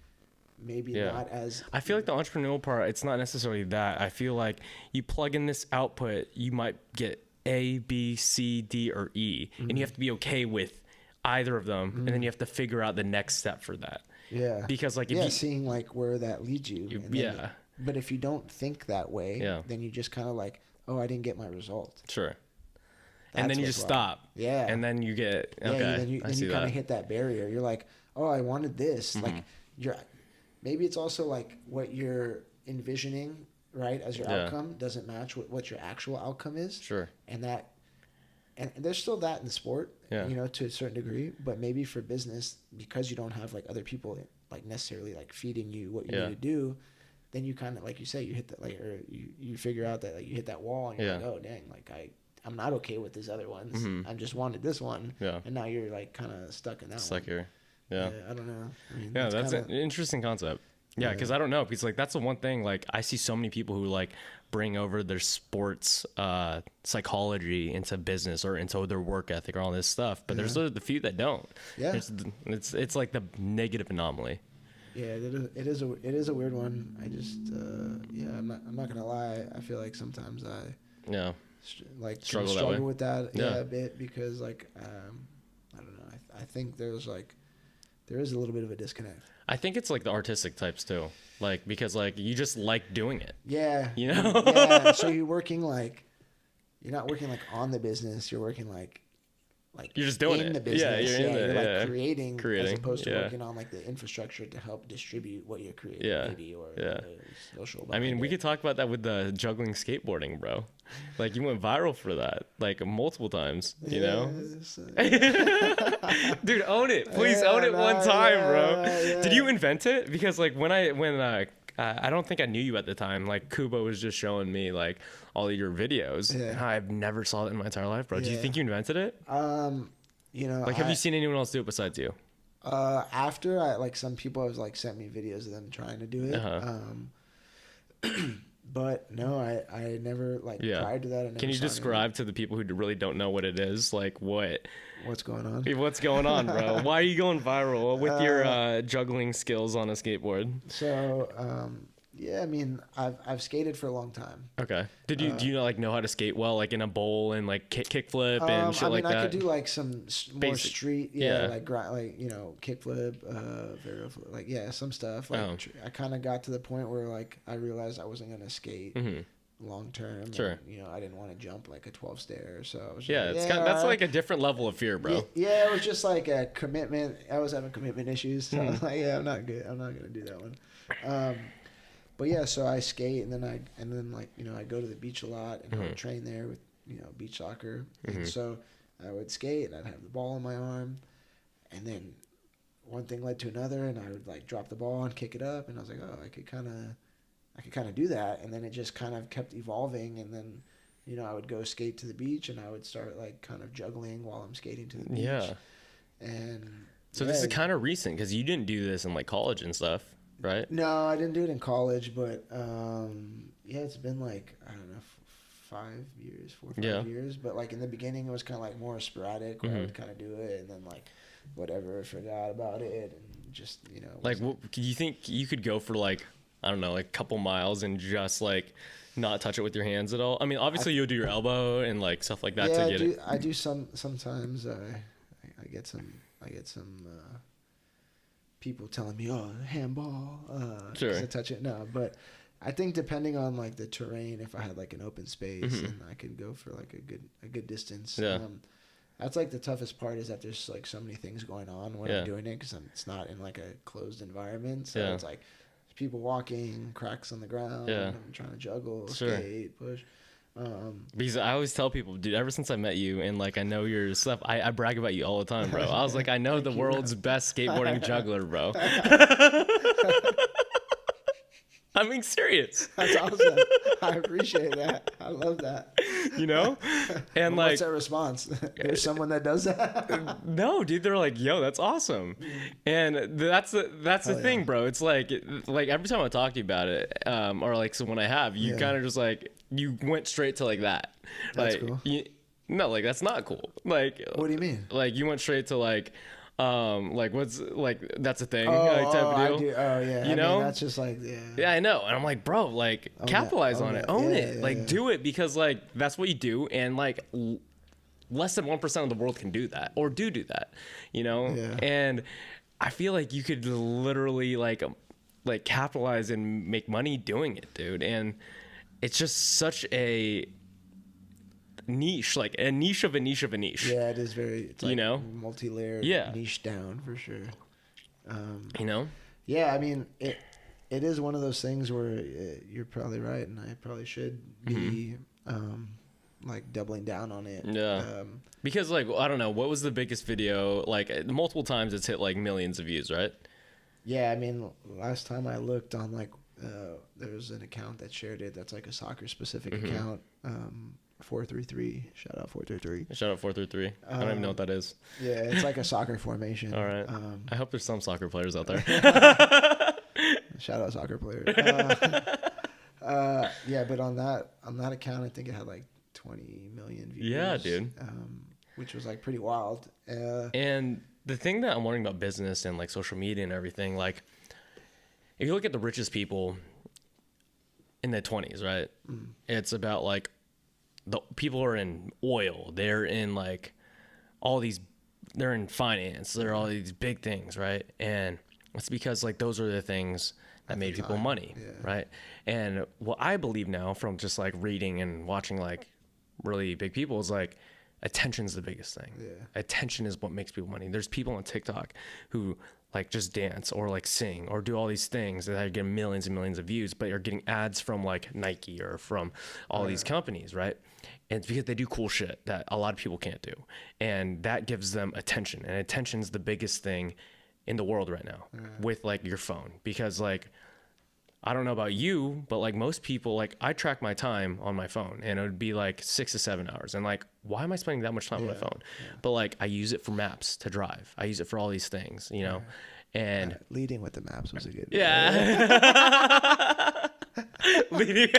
maybe not as. I feel like the entrepreneurial part, it's not necessarily that. I feel like you plug in this output, you might get A, B, C, D, or E, and you have to be okay with either of them, and then you have to figure out the next step for that. Yeah. Because like if seeing like where that leads you. But if you don't think that way, then you just kind of like, oh, I didn't get my result. Sure. And then you just stop. Yeah. And then you get then you kind of hit that barrier. You're like, oh, I wanted this. Like maybe it's also like what you're envisioning, right, as your outcome doesn't match what your actual outcome is. Sure. And there's still that in sport, to a certain degree, but maybe for business, because you don't have like other people like necessarily like feeding you what you need to do, then you kind of, like you say, you hit that, like, or you figure out that like you hit that wall and you're like, oh dang, like I'm not okay with these other ones. I just wanted this one. Yeah. And now you're like kind of stuck in that one. Here. Yeah. I don't know. I mean, that's an interesting concept. Yeah, because I don't know, because like that's the one thing, like I see so many people who like bring over their sports psychology into business or into their work ethic or all this stuff, but there's the few that don't. Yeah, it's like the negative anomaly. Yeah, it is a weird one. I just I'm not gonna lie. I feel like sometimes I struggle with that a bit, because like I don't know. I think there is a little bit of a disconnect. I think it's like the artistic types too, like because like you just like doing it. Yeah. You know. Yeah. So you're working like, you're not working like on the business. You're working like you're just doing in it. The business. You're like creating as opposed to working on like the infrastructure to help distribute what you're creating, maybe, or social. I mean, we could talk about that with the juggling skateboarding, bro. Like you went viral for that, like multiple times. You know, dude, own it, please own it one time, bro. Did you invent it? Because like when I don't think I knew you at the time. Like Kubo was just showing me like all of your videos. Yeah. I've never saw it in my entire life, bro. Do you think you invented it? Like have you seen anyone else do it besides you? After some people have like sent me videos of them trying to do it. But no, I never prior to that. I never Can you describe to the people who really don't know what it is? Like what's going on? What's going on, bro? Why are you going viral with your juggling skills on a skateboard? So, I mean, I've skated for a long time. Okay. Do you know how to skate well, like in a bowl and like kickflip and shit like that? I could do like some more street, kickflip, varial, some stuff. Like I kind of got to the point where like I realized I wasn't gonna skate long term. Sure. And, I didn't want to jump like a 12 stair, so I was that's like a different level of fear, bro. Yeah, it was just like a commitment. I was having commitment issues, so I was like, I'm not good. I'm not gonna do that one. But yeah, so I skate, and then I go to the beach a lot, and I would train there with beach soccer. And so I would skate, and I'd have the ball in my arm, and then one thing led to another, and I would like drop the ball and kick it up, and I was like, oh, I could kind of do that, and then it just kind of kept evolving, and then I would go skate to the beach, and I would start like kind of juggling while I'm skating to the beach. Yeah. And so this is kind of recent, because you didn't do this in like college and stuff. Right? No, I didn't do it in college, but it's been like, I don't know, 4 or 5 years. But like in the beginning, it was kind of like more sporadic, where I would kind of do it, and then like whatever, forgot about it, and just Like, do you think you could go for like, I don't know, like a couple miles and just like not touch it with your hands at all? I mean, obviously you'll do your elbow and like stuff like that to get it. I do sometimes. I get some. People telling me, oh, handball, sure. I touch it. No, but I think depending on like the terrain, if I had like an open space, and I could go for like a good distance. Yeah. That's like the toughest part, is that there's like so many things going on when I'm doing it, because it's not in like a closed environment. So it's like people walking, cracks on the ground. I'm trying to juggle, skate, push. Because I always tell people, dude, ever since I met you and like I know your stuff, I brag about you all the time, bro. I was like, I know the world's best skateboarding juggler, bro. I'm being serious. That's awesome. I appreciate that. I love that. you know? And like, what's that response? There's someone that does that. no, dude, they're like, yo, that's awesome. And that's the thing, bro. It's like every time I talk to you about it, or like, so when I have, you kind of just like, you went straight to like that. That's like, cool. No, like that's not cool. Like, What do you mean? Like you went straight to like what's like that's a thing like type of deal. I do. Oh yeah, you know, that's just like yeah, I know. And I'm like, bro, like capitalize on it, own it, like do it, because like that's what you do, and like less than 1% of the world can do that or do that, you know. And I feel like you could literally like capitalize and make money doing it, dude. And it's just such a niche, like a niche of a niche of a niche. Yeah, it is very, it's like, you know, multi-layered, niche down for sure. You know? Yeah, I mean, it is one of those things where you're probably right, and I probably should be like doubling down on it. Yeah. Because like, I don't know, what was the biggest video? Like multiple times it's hit like millions of views, right? Yeah, I mean, last time I looked on like, there was an account that shared it that's like a soccer specific account. 433. Shout out 433. Shout out 433. I don't even know what that is. Yeah, it's like a soccer formation. All right. I hope there's some soccer players out there. Shout out soccer players. Yeah, but on that account, I think it had like 20 million views. Yeah, dude. Which was like pretty wild. And the thing that I'm wondering about business and like social media and everything, like if you look at the richest people in their 20s, right? It's about like the people are in oil, they're in like they're in finance, they're all these big things, right? And it's because like those are the things that made people money, right? And what I believe now from just like reading and watching like really big people is like attention's the biggest thing. Attention is what makes people money. There's people on TikTok who like just dance or like sing or do all these things that are getting millions and millions of views, but are getting ads from like Nike or from all these companies, right? And it's because they do cool shit that a lot of people can't do. And that gives them attention. And attention's the biggest thing in the world right now with like your phone. Because like, I don't know about you, but like most people, like I track my time on my phone and it would be like 6 to 7 hours. And like, why am I spending that much time on my phone? But like, I use it for maps to drive. I use it for all these things, you know? And leading with the maps was a good leading.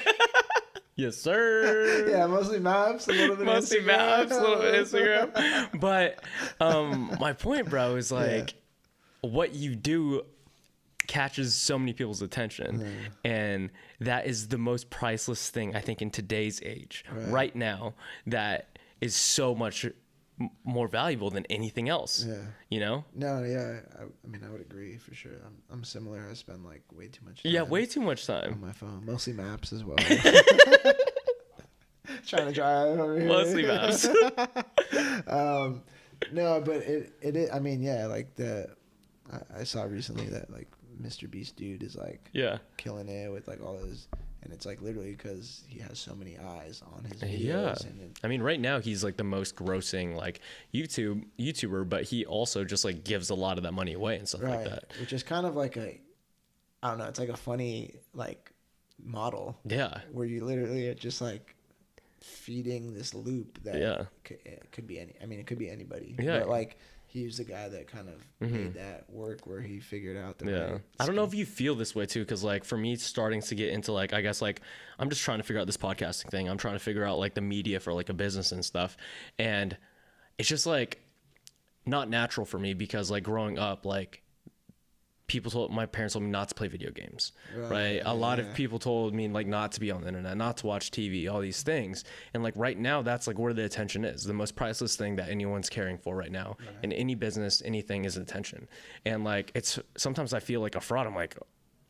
Yes, sir. Yeah, mostly maps, a little bit mostly Instagram. Maps, a little bit Instagram. But my point, bro, is like what you do catches so many people's attention, and that is the most priceless thing I think in today's age right now, that is so much more valuable than anything else. You know? No, I mean, I would agree for sure. I'm similar. I spend like way too much time. Yeah, way too much time on my phone. Mostly maps as well. Trying to drive over here. Mostly maps. No, but it I mean, yeah, like I saw recently that like Mr. Beast dude is like killing it with like all his, and it's like literally because he has so many eyes on his videos. I mean, right now he's like the most grossing like YouTuber, but he also just like gives a lot of that money away and stuff like that, which is kind of like I don't know, it's like a funny like model, where you literally are just like feeding this loop that could be it could be anybody, but like he's the guy that kind of made that work, where he figured out that I don't know if you feel this way too, because like for me starting to get into like, I guess like I'm just trying to figure out this podcasting thing, I'm trying to figure out like the media for like a business and stuff, and it's just like not natural for me, because like growing up, like my parents told me not to play video games, right? A lot of people told me like not to be on the internet, not to watch TV, all these things. And like right now, that's like where the attention is. The most priceless thing that anyone's caring for right now in any business, anything, is attention. And like, it's sometimes I feel like a fraud. I'm like,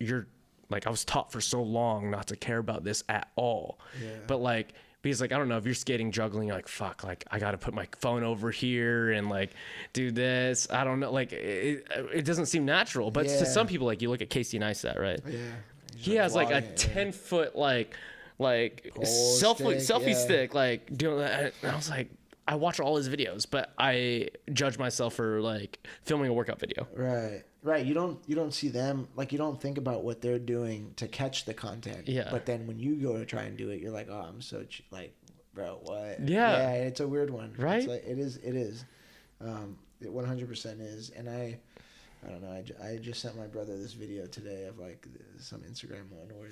I was taught for so long not to care about this at all. But like, because like, I don't know, if you're skating, juggling, you're like, fuck, like I got to put my phone over here and like do this. I don't know. Like it doesn't seem natural, but to some people, like you look at Casey Neistat, right? He has like a 10-foot, like selfie stick, like doing that. And I was like, I watch all his videos, but I judge myself for like filming a workout video. Right. You don't see them, like you don't think about what they're doing to catch the content. But then when you go to try and do it, you're like, oh, I'm so like bro, what? Yeah. It's a weird one, right? It's like, it is. It 100% is. And I don't know. I just sent my brother this video today of like some Instagram one where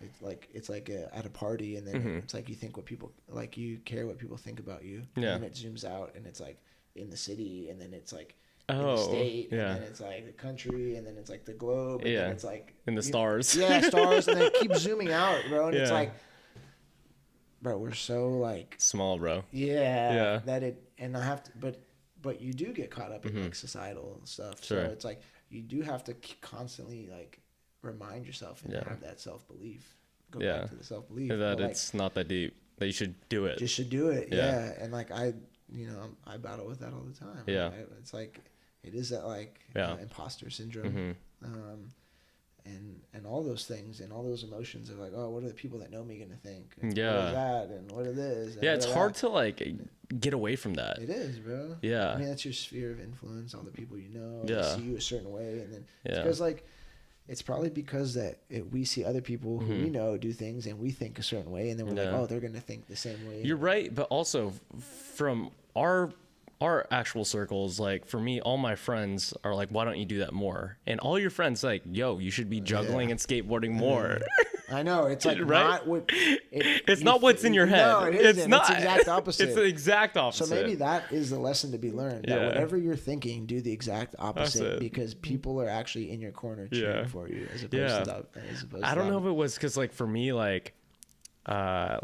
it's like at a party, and then it's like you think what people like, you care what people think about you, and then it zooms out and it's like in the city, and then it's like in the state, and then it's like the country, and then it's like the globe, and then it's like in the stars. Stars, and then it keeps zooming out, bro, and it's like, bro, we're so like small, bro. That it, and I have to, but you do get caught up in like societal stuff, so it's like you do have to constantly like remind yourself and have that self-belief. Go back to the self-belief that it's not that deep, that you should do it. Just should do it. And like I battle with that all the time. It's like it is that like imposter syndrome, and all those things and all those emotions of like, oh, what are the people that know me gonna think? And what is that, and what are this? And it's hard to like get away from that. It is, bro. I mean, that's your sphere of influence, all the people you know, they see you a certain way, and then it's because like, it's probably because that we see other people who we know do things and we think a certain way, and then we're like, oh, they're going to think the same way. You're right. But also from our actual circles, like for me, all my friends are like, why don't you do that more? And all your friends like, yo, you should be juggling and skateboarding more. I know. It's like not what it's not what's in your head. No, it isn't. It's not. It's the exact opposite. It's the exact opposite. So maybe that is the lesson to be learned. That whatever you're thinking, do the exact opposite, because people are actually in your corner cheering for you, as opposed to that. I don't know if it was because like for me, like I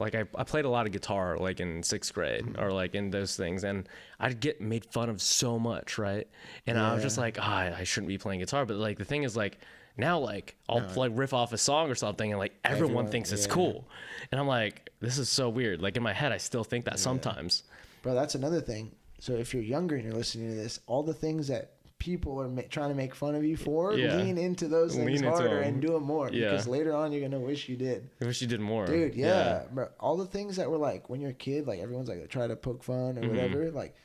played a lot of guitar like in 6th grade or like in those things, and I'd get made fun of so much, right? And I was just like, I shouldn't be playing guitar. But like the thing is, like now, like I'll like riff off a song or something, and like everyone thinks it's cool, and I'm like, this is so weird. Like in my head, I still think that sometimes. Bro, that's another thing. So if you're younger and you're listening to this, all the things that people are trying to make fun of you for, lean into those things harder and do them more, because later on you're gonna wish you did. I wish you did more, dude. Bro, all the things that were like when you're a kid, like everyone's like try to poke fun or whatever, like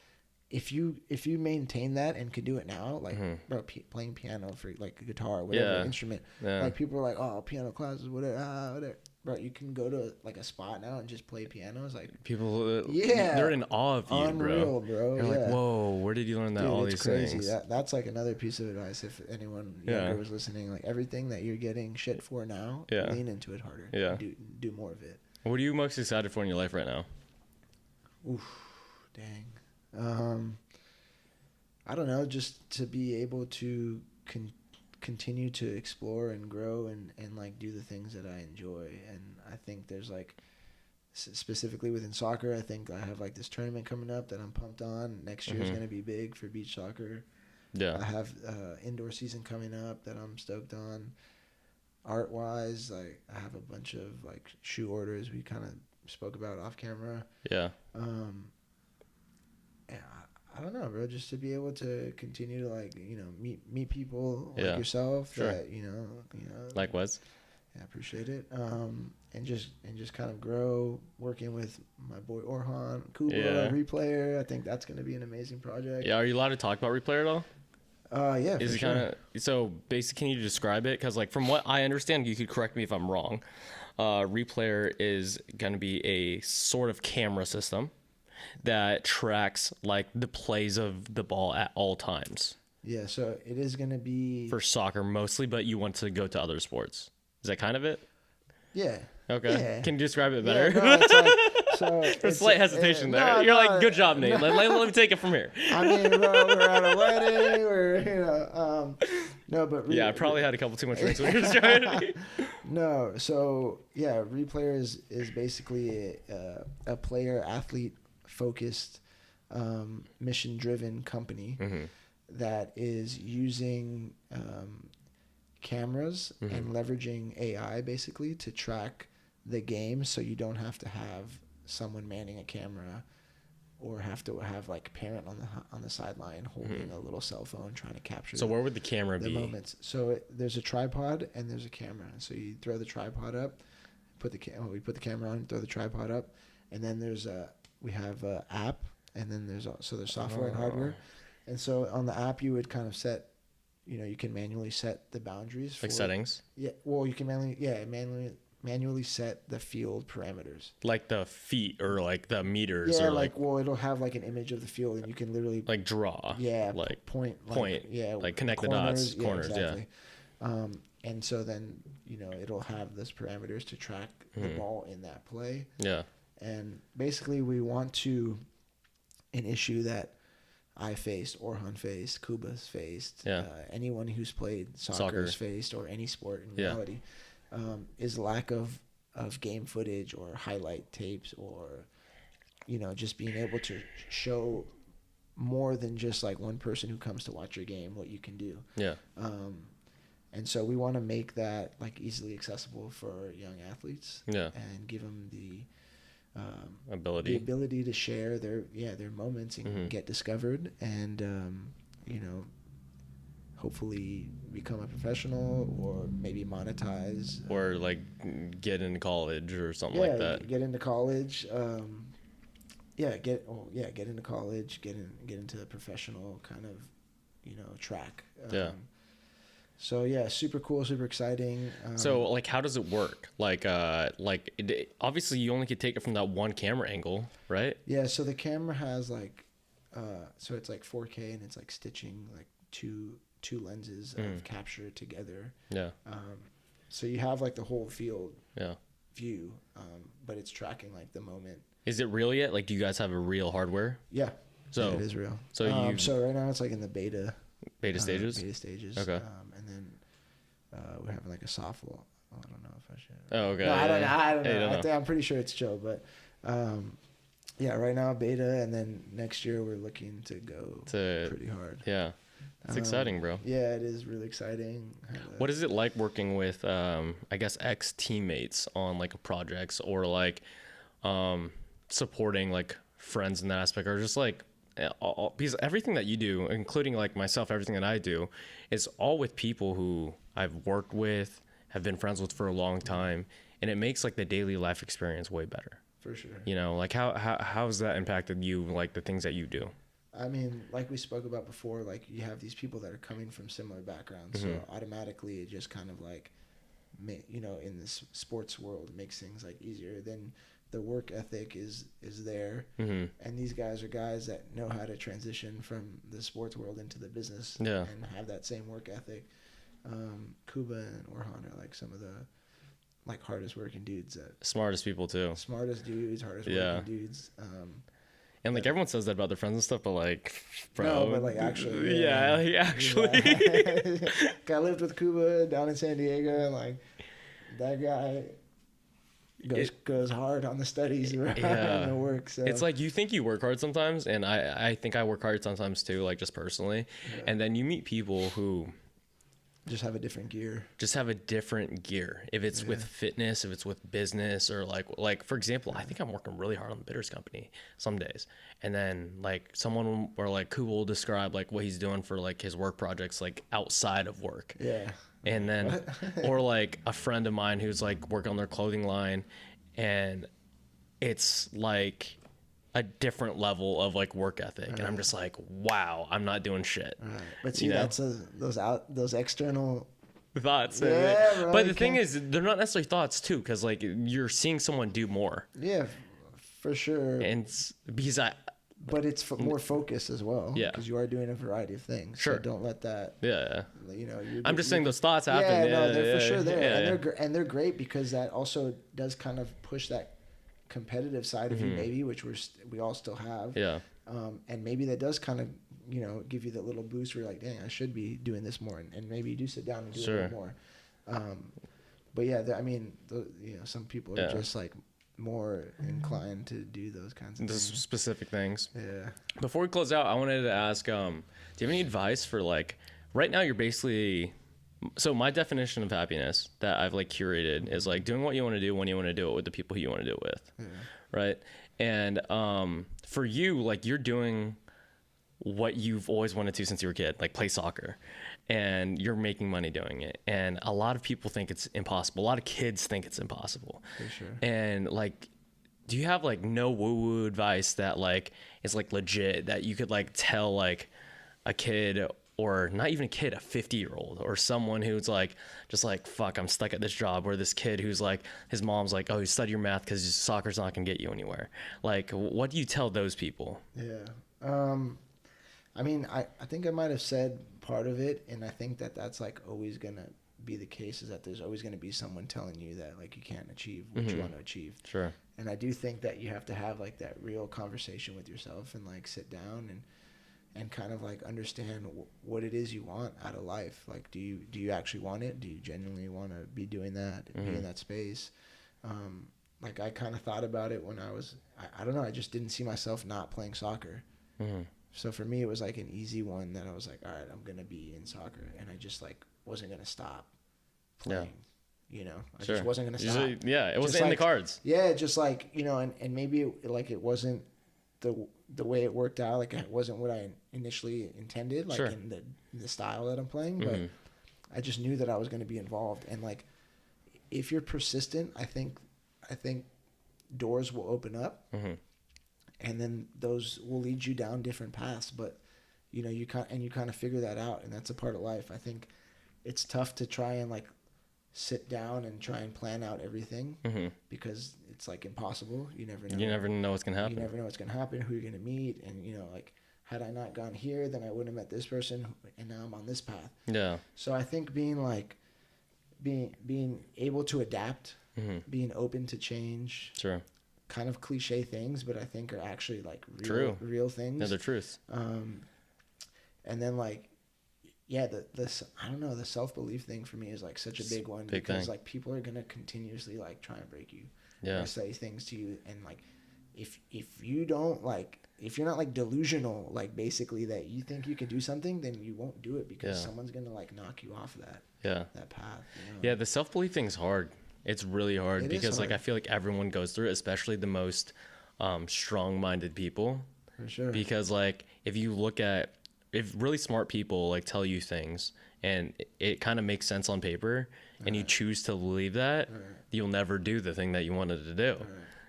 if you maintain that and could do it now, like bro, playing piano for like a guitar, whatever instrument, like people are like, oh, piano classes, whatever. Bro, you can go to like a spot now and just play piano. It's like people, they're in awe of you, unreal, bro. You're like, whoa, where did you learn that? Dude, all these crazy things. That's like another piece of advice if anyone younger was listening. Like everything that you're getting shit for now, lean into it harder. Do more of it. What are you most excited for in your life right now? Oof, dang. I don't know, just to be able to continue to explore and grow and like do the things that I enjoy. And I think there's like specifically within soccer, I think I have like this tournament coming up that I'm pumped on. Next year is going to be big for beach soccer. I have indoor season coming up that I'm stoked on. Art wise, like I have a bunch of like shoe orders we kind of spoke about off camera. I don't know, bro. Just to be able to continue to like, meet people like yourself that you know. Likewise. Yeah, I appreciate it. And just kind of grow, working with my boy Orhan, Kuba, Replayer. I think that's going to be an amazing project. Yeah, are you allowed to talk about Replayer at all? Yeah. Is it kind of so? Basically, can you describe it? Because like from what I understand, you could correct me if I'm wrong. Replayer is going to be a sort of camera system that tracks like the plays of the ball at all times. Yeah, so it is going to be for soccer mostly, but you want to go to other sports. Is that kind of it? Yeah. Okay. Yeah. Can you describe it better? No, it's like, so there's slight hesitation there. You're like, good job, Nate. Let me take it from here. I mean, bro, we're at a wedding. No, but I probably had a couple too much drinks when you were describing. No, so yeah, Replayer is basically a player athlete focused, mission driven company that is using cameras and leveraging AI basically to track the game, so you don't have to have someone manning a camera or have to have like a parent on the sideline holding a little cell phone trying to capture. So where would the camera be? Moments. So there's a tripod and there's a camera. So you throw the tripod up, we put the camera on, throw the tripod up, and then we have an app, and then there's software and hardware. And so on the app, you would kind of set, you can manually set the boundaries. Like settings? Yeah. Well, you can manually manually set the field parameters. Like the feet or like the meters Yeah, or like, well, it'll have like an image of the field, and you can literally like draw. yeah, Like point, yeah, like connect corners, the dots, corners, exactly. And so then, you know, it'll have those parameters to track the ball in that play. Yeah. And basically, we want to, an issue that I faced, Orhan faced, Kuba's faced, anyone who's played soccer has faced, or any sport in reality, is lack of game footage or highlight tapes, or, you know, just being able to show more than just like one person who comes to watch your game what you can do. Yeah. And so we want to make that like easily accessible for young athletes. Yeah. And give them the ability to share their moments and get discovered, and you know, hopefully become a professional, or maybe monetize, or like get into college or something like that. Get into college. Get into college, get into a professional kind of, you know, track. So yeah, super cool, super exciting. So like, how does it work? Like obviously you only could take it from that one camera angle, right? Yeah. So the camera has like, so it's like 4K, and it's like stitching like two lenses of capture together. Yeah. So you have like the whole field view, but it's tracking like the moment. Is it real yet? Like, do you guys have a real hardware? Yeah. So it is real. So so right now it's like in the beta stages. Beta stages. Okay. And then we're having like a soft launch. I don't know if I should. Oh, okay. No, I don't know. I don't know. I don't know. I'm pretty sure it's chill, but yeah, right now beta, and then next year we're looking to go pretty hard. Yeah. It's exciting, bro. Yeah, it is really exciting. What is it like working with, I guess, ex-teammates on like projects, or like supporting like friends in that aspect, or just like because everything that you do, including like myself, everything that I do is all with people who I've worked with, have been friends with for a long time, and it makes like the daily life experience way better. For sure. You know, like how's that impacted you, like the things that you do? I mean, like we spoke about before, like you have these people that are coming from similar backgrounds, so automatically it just kind of like, you know, in this sports world, makes things like easier. Then the work ethic is there, and these guys are guys that know how to transition from the sports world into the business, and have that same work ethic. Kuba and Orhan are like some of the like hardest working dudes, smartest people too. Smartest dudes, hardest working dudes. And like everyone says that about their friends and stuff, but like, bro, no, but like actually, actually, I lived with Kuba down in San Diego, and like that guy goes hard on the studies and the work. So it's like you think you work hard sometimes, and I think I work hard sometimes too, like just personally. And then you meet people who just have a different gear. If it's with fitness, if it's with business, or like for example, I think I'm working really hard on the Bitters company some days, and then like someone or like Kuba will describe like what he's doing for like his work projects like outside of work. Yeah. And then or like a friend of mine who's like working on their clothing line, and it's like a different level of like work ethic, and I'm just like, wow, I'm not doing shit. But see, that's those external thoughts. But the thing is, they're not necessarily thoughts too, because like you're seeing someone do more. Yeah, for sure. And because but it's more focused as well. Yeah. Because you are doing a variety of things. Sure. So don't let that. Yeah. You know. I'm just saying those thoughts happen. Yeah, no, they're for sure there, and they're great, because that also does kind of push that competitive side of you, maybe, which we all still have. Yeah. And maybe that does kind of, you know, give you that little boost where you're like, dang, I should be doing this more, and maybe you do sit down and do a little more. But yeah, I mean, you know, some people are just like more inclined to do those kinds of things. Specific things. Yeah. Before we close out, I wanted to ask, do you have any advice for like, right now you're basically, so my definition of happiness that I've like curated is like doing what you want to do when you want to do it with the people who you want to do it with. Yeah. Right. And for you, like you're doing what you've always wanted to since you were a kid, like play soccer, and you're making money doing it. And a lot of people think it's impossible. A lot of kids think it's impossible. For sure. And like, do you have like no woo-woo advice that like is like legit, that you could like tell like a kid or not even a kid, a 50-year-old or someone who's like, just like, fuck, I'm stuck at this job, or this kid who's like, his mom's like, oh, you study your math because soccer's not gonna get you anywhere. Like, what do you tell those people? Yeah. I mean, I think I might have said part of it, and I think that that's like always gonna be the case, is that there's always gonna be someone telling you that like you can't achieve what you want to achieve. Sure. And I do think that you have to have like that real conversation with yourself and like sit down and kind of like understand what it is you want out of life. Like, do you actually want it? Do you genuinely want to be doing that, be in that space? Like, I kind of thought about it when I don't know, I just didn't see myself not playing soccer. So for me, it was like an easy one that I was like, all right, I'm going to be in soccer. And I just like wasn't going to stop playing, you know? I just wasn't going to stop. Yeah, it wasn't in the cards. Yeah, just like, you know, and maybe it wasn't the way it worked out. Like, it wasn't what I initially intended, like in the style that I'm playing. But I just knew that I was going to be involved. And like, if you're persistent, I think doors will open up. And then those will lead you down different paths, but you know, you kind of figure that out, and that's a part of life. I think it's tough to try and like sit down and try and plan out everything because it's like impossible. You never know. You never know what's gonna happen. You never know what's gonna happen, who you're gonna meet, and you know, like, had I not gone here, then I wouldn't have met this person, and now I'm on this path. Yeah. So I think being able to adapt, being open to change. Sure. Kind of cliche things, but I think are actually like real things. Yeah, they're truth. And then like, yeah, I don't know, the self-belief thing for me is like such a big one because like people are gonna continuously like try and break you. Yeah. Or say things to you, and like, if you don't like, if you're not like delusional, like basically that you think you can do something, then you won't do it because someone's gonna like knock you off that path. You know? Yeah, the self-belief thing's hard. It's really hard because like I feel like everyone goes through it, especially the most strong-minded people. For sure. Because like if really smart people like tell you things and it kind of makes sense on paper, and you choose to believe that, you'll never do the thing that you wanted to do.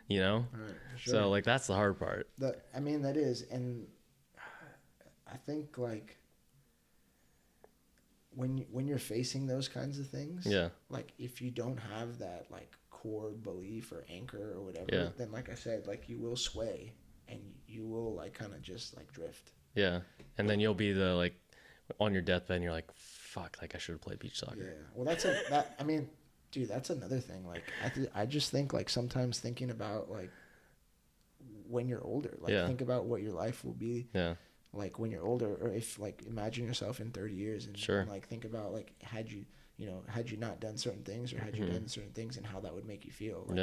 You know? Sure. So like that's the hard part. That is, and I think like when you're facing those kinds of things, like if you don't have that like core belief or anchor or whatever, then like I said, like you will sway and you will like kind of just like drift. Yeah. And then you'll be like on your deathbed and you're like, fuck, like I should have played beach soccer. Yeah. Well, dude, that's another thing. Like I just think like sometimes thinking about like when you're older, like think about what your life will be. Yeah. Like when you're older, or if like imagine yourself in 30 years and like think about like had you not done certain things, or had you done certain things, and how that would make you feel. Like,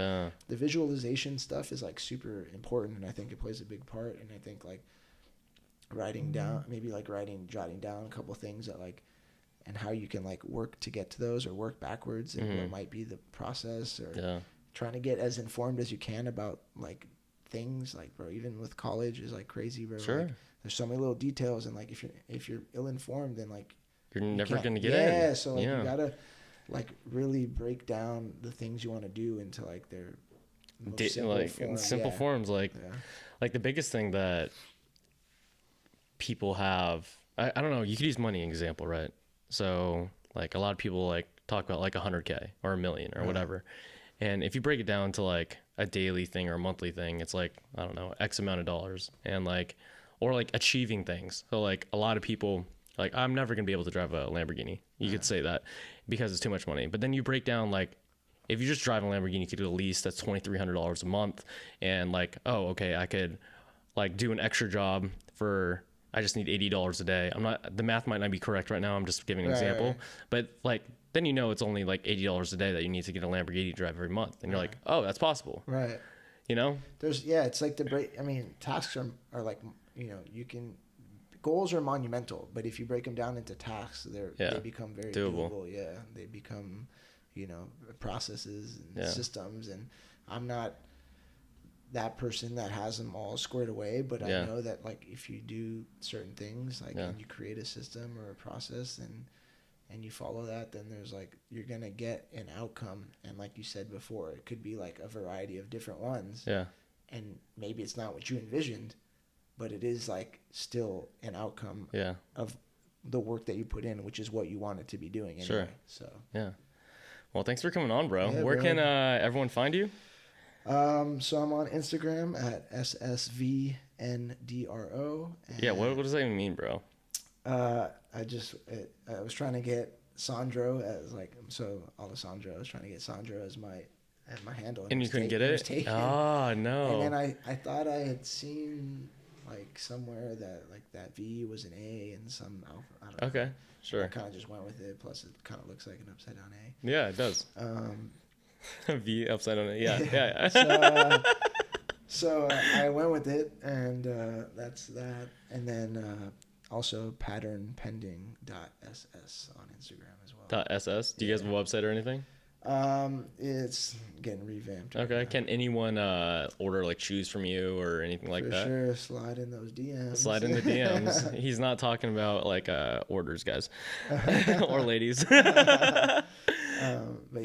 the visualization stuff is like super important, and I think it plays a big part. And I think like jotting down a couple things that like, and how you can like work to get to those, or work backwards, and what might be the process, or trying to get as informed as you can about like things. Like, bro, even with college is like crazy, bro. Sure. Like, there's so many little details, and like if you're ill-informed, then like you're never gonna get in. Yeah, so like you gotta like really break down the things you want to do into like their simple forms. Like the biggest thing that people have, I don't know, you could use money example, right? So like a lot of people like talk about like 100K or $1 million or whatever, and if you break it down to like a daily thing or a monthly thing, it's like, I don't know, X amount of dollars. And like, or like achieving things. So like a lot of people, like, I'm never going to be able to drive a Lamborghini. You could say that because it's too much money. But then you break down, like, if you just drive a Lamborghini, you could do a lease that's $2,300 a month. And like, oh, okay, I could like do an extra job for, I just need $80 a day. The math might not be correct right now. I'm just giving an example. Right. But like, then you know it's only like $80 a day that you need to get a Lamborghini to drive every month. And you're like, oh, that's possible. Right. You know? It's like tasks are like, you know, goals are monumental, but if you break them down into tasks, they become very doable. Yeah. They become, you know, processes and systems. And I'm not that person that has them all squared away, but I know that like if you do certain things, like and you create a system or a process and you follow that, then there's like, you're going to get an outcome. And like you said before, it could be like a variety of different ones. Yeah. And maybe it's not what you envisioned, but it is like still an outcome of the work that you put in, which is what you want it to be doing anyway. Sure. So Yeah. Well, thanks for coming on, bro. Yeah, Where bro. can everyone find you? So I'm on Instagram at SSVNDRO. Yeah, what does that even mean, bro? I was trying to get Sandro as like, so Alessandro. I was trying to get Sandro as my handle. And you couldn't get It it? was taken. Oh, no. And then I thought I had seen like somewhere that like that V was an A and some alpha. I don't know. Okay, sure. I kind of just went with it. Plus, it kind of looks like an upside down A. Yeah, it does. V upside down. Yeah, yeah. So I went with it, and that's that. And then also patternpending.ss on Instagram as well. .ss. Do you guys have a website or anything? It's getting revamped. Okay. Right now. Can anyone order like shoes from you or anything like For that? sure, slide in those DMs. Slide in the DMs. He's not talking about like orders, guys, or ladies. But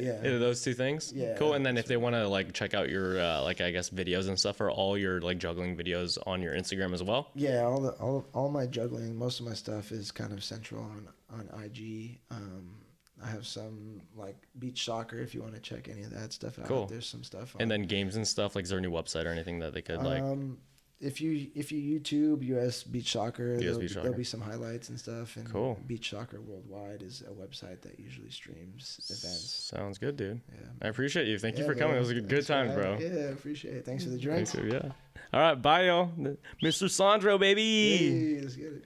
yeah, Either those two things. Yeah, Cool. And then if they want to like check out your like I guess videos and stuff, are all your like juggling videos on your Instagram as well? yeah, all my juggling, most of my stuff is kind of central on IG. I have some like beach soccer if you want to check any of that stuff out. Cool. There's some stuff on. And then games and stuff. Like, is there a new website or anything that they could like? If you YouTube US Beach Soccer, Beach Soccer. there'll be some highlights and stuff. And Cool. Beach Soccer Worldwide is a website that usually streams events. Sounds good, dude. Yeah. I appreciate you. Thank you Yeah, for coming. bro. It was a good Thanks for time, having bro. me. Yeah, appreciate it. Thanks for the drinks. Thanks, yeah. All right, bye, y'all. Mr. Sandro, baby. Hey, let's get it.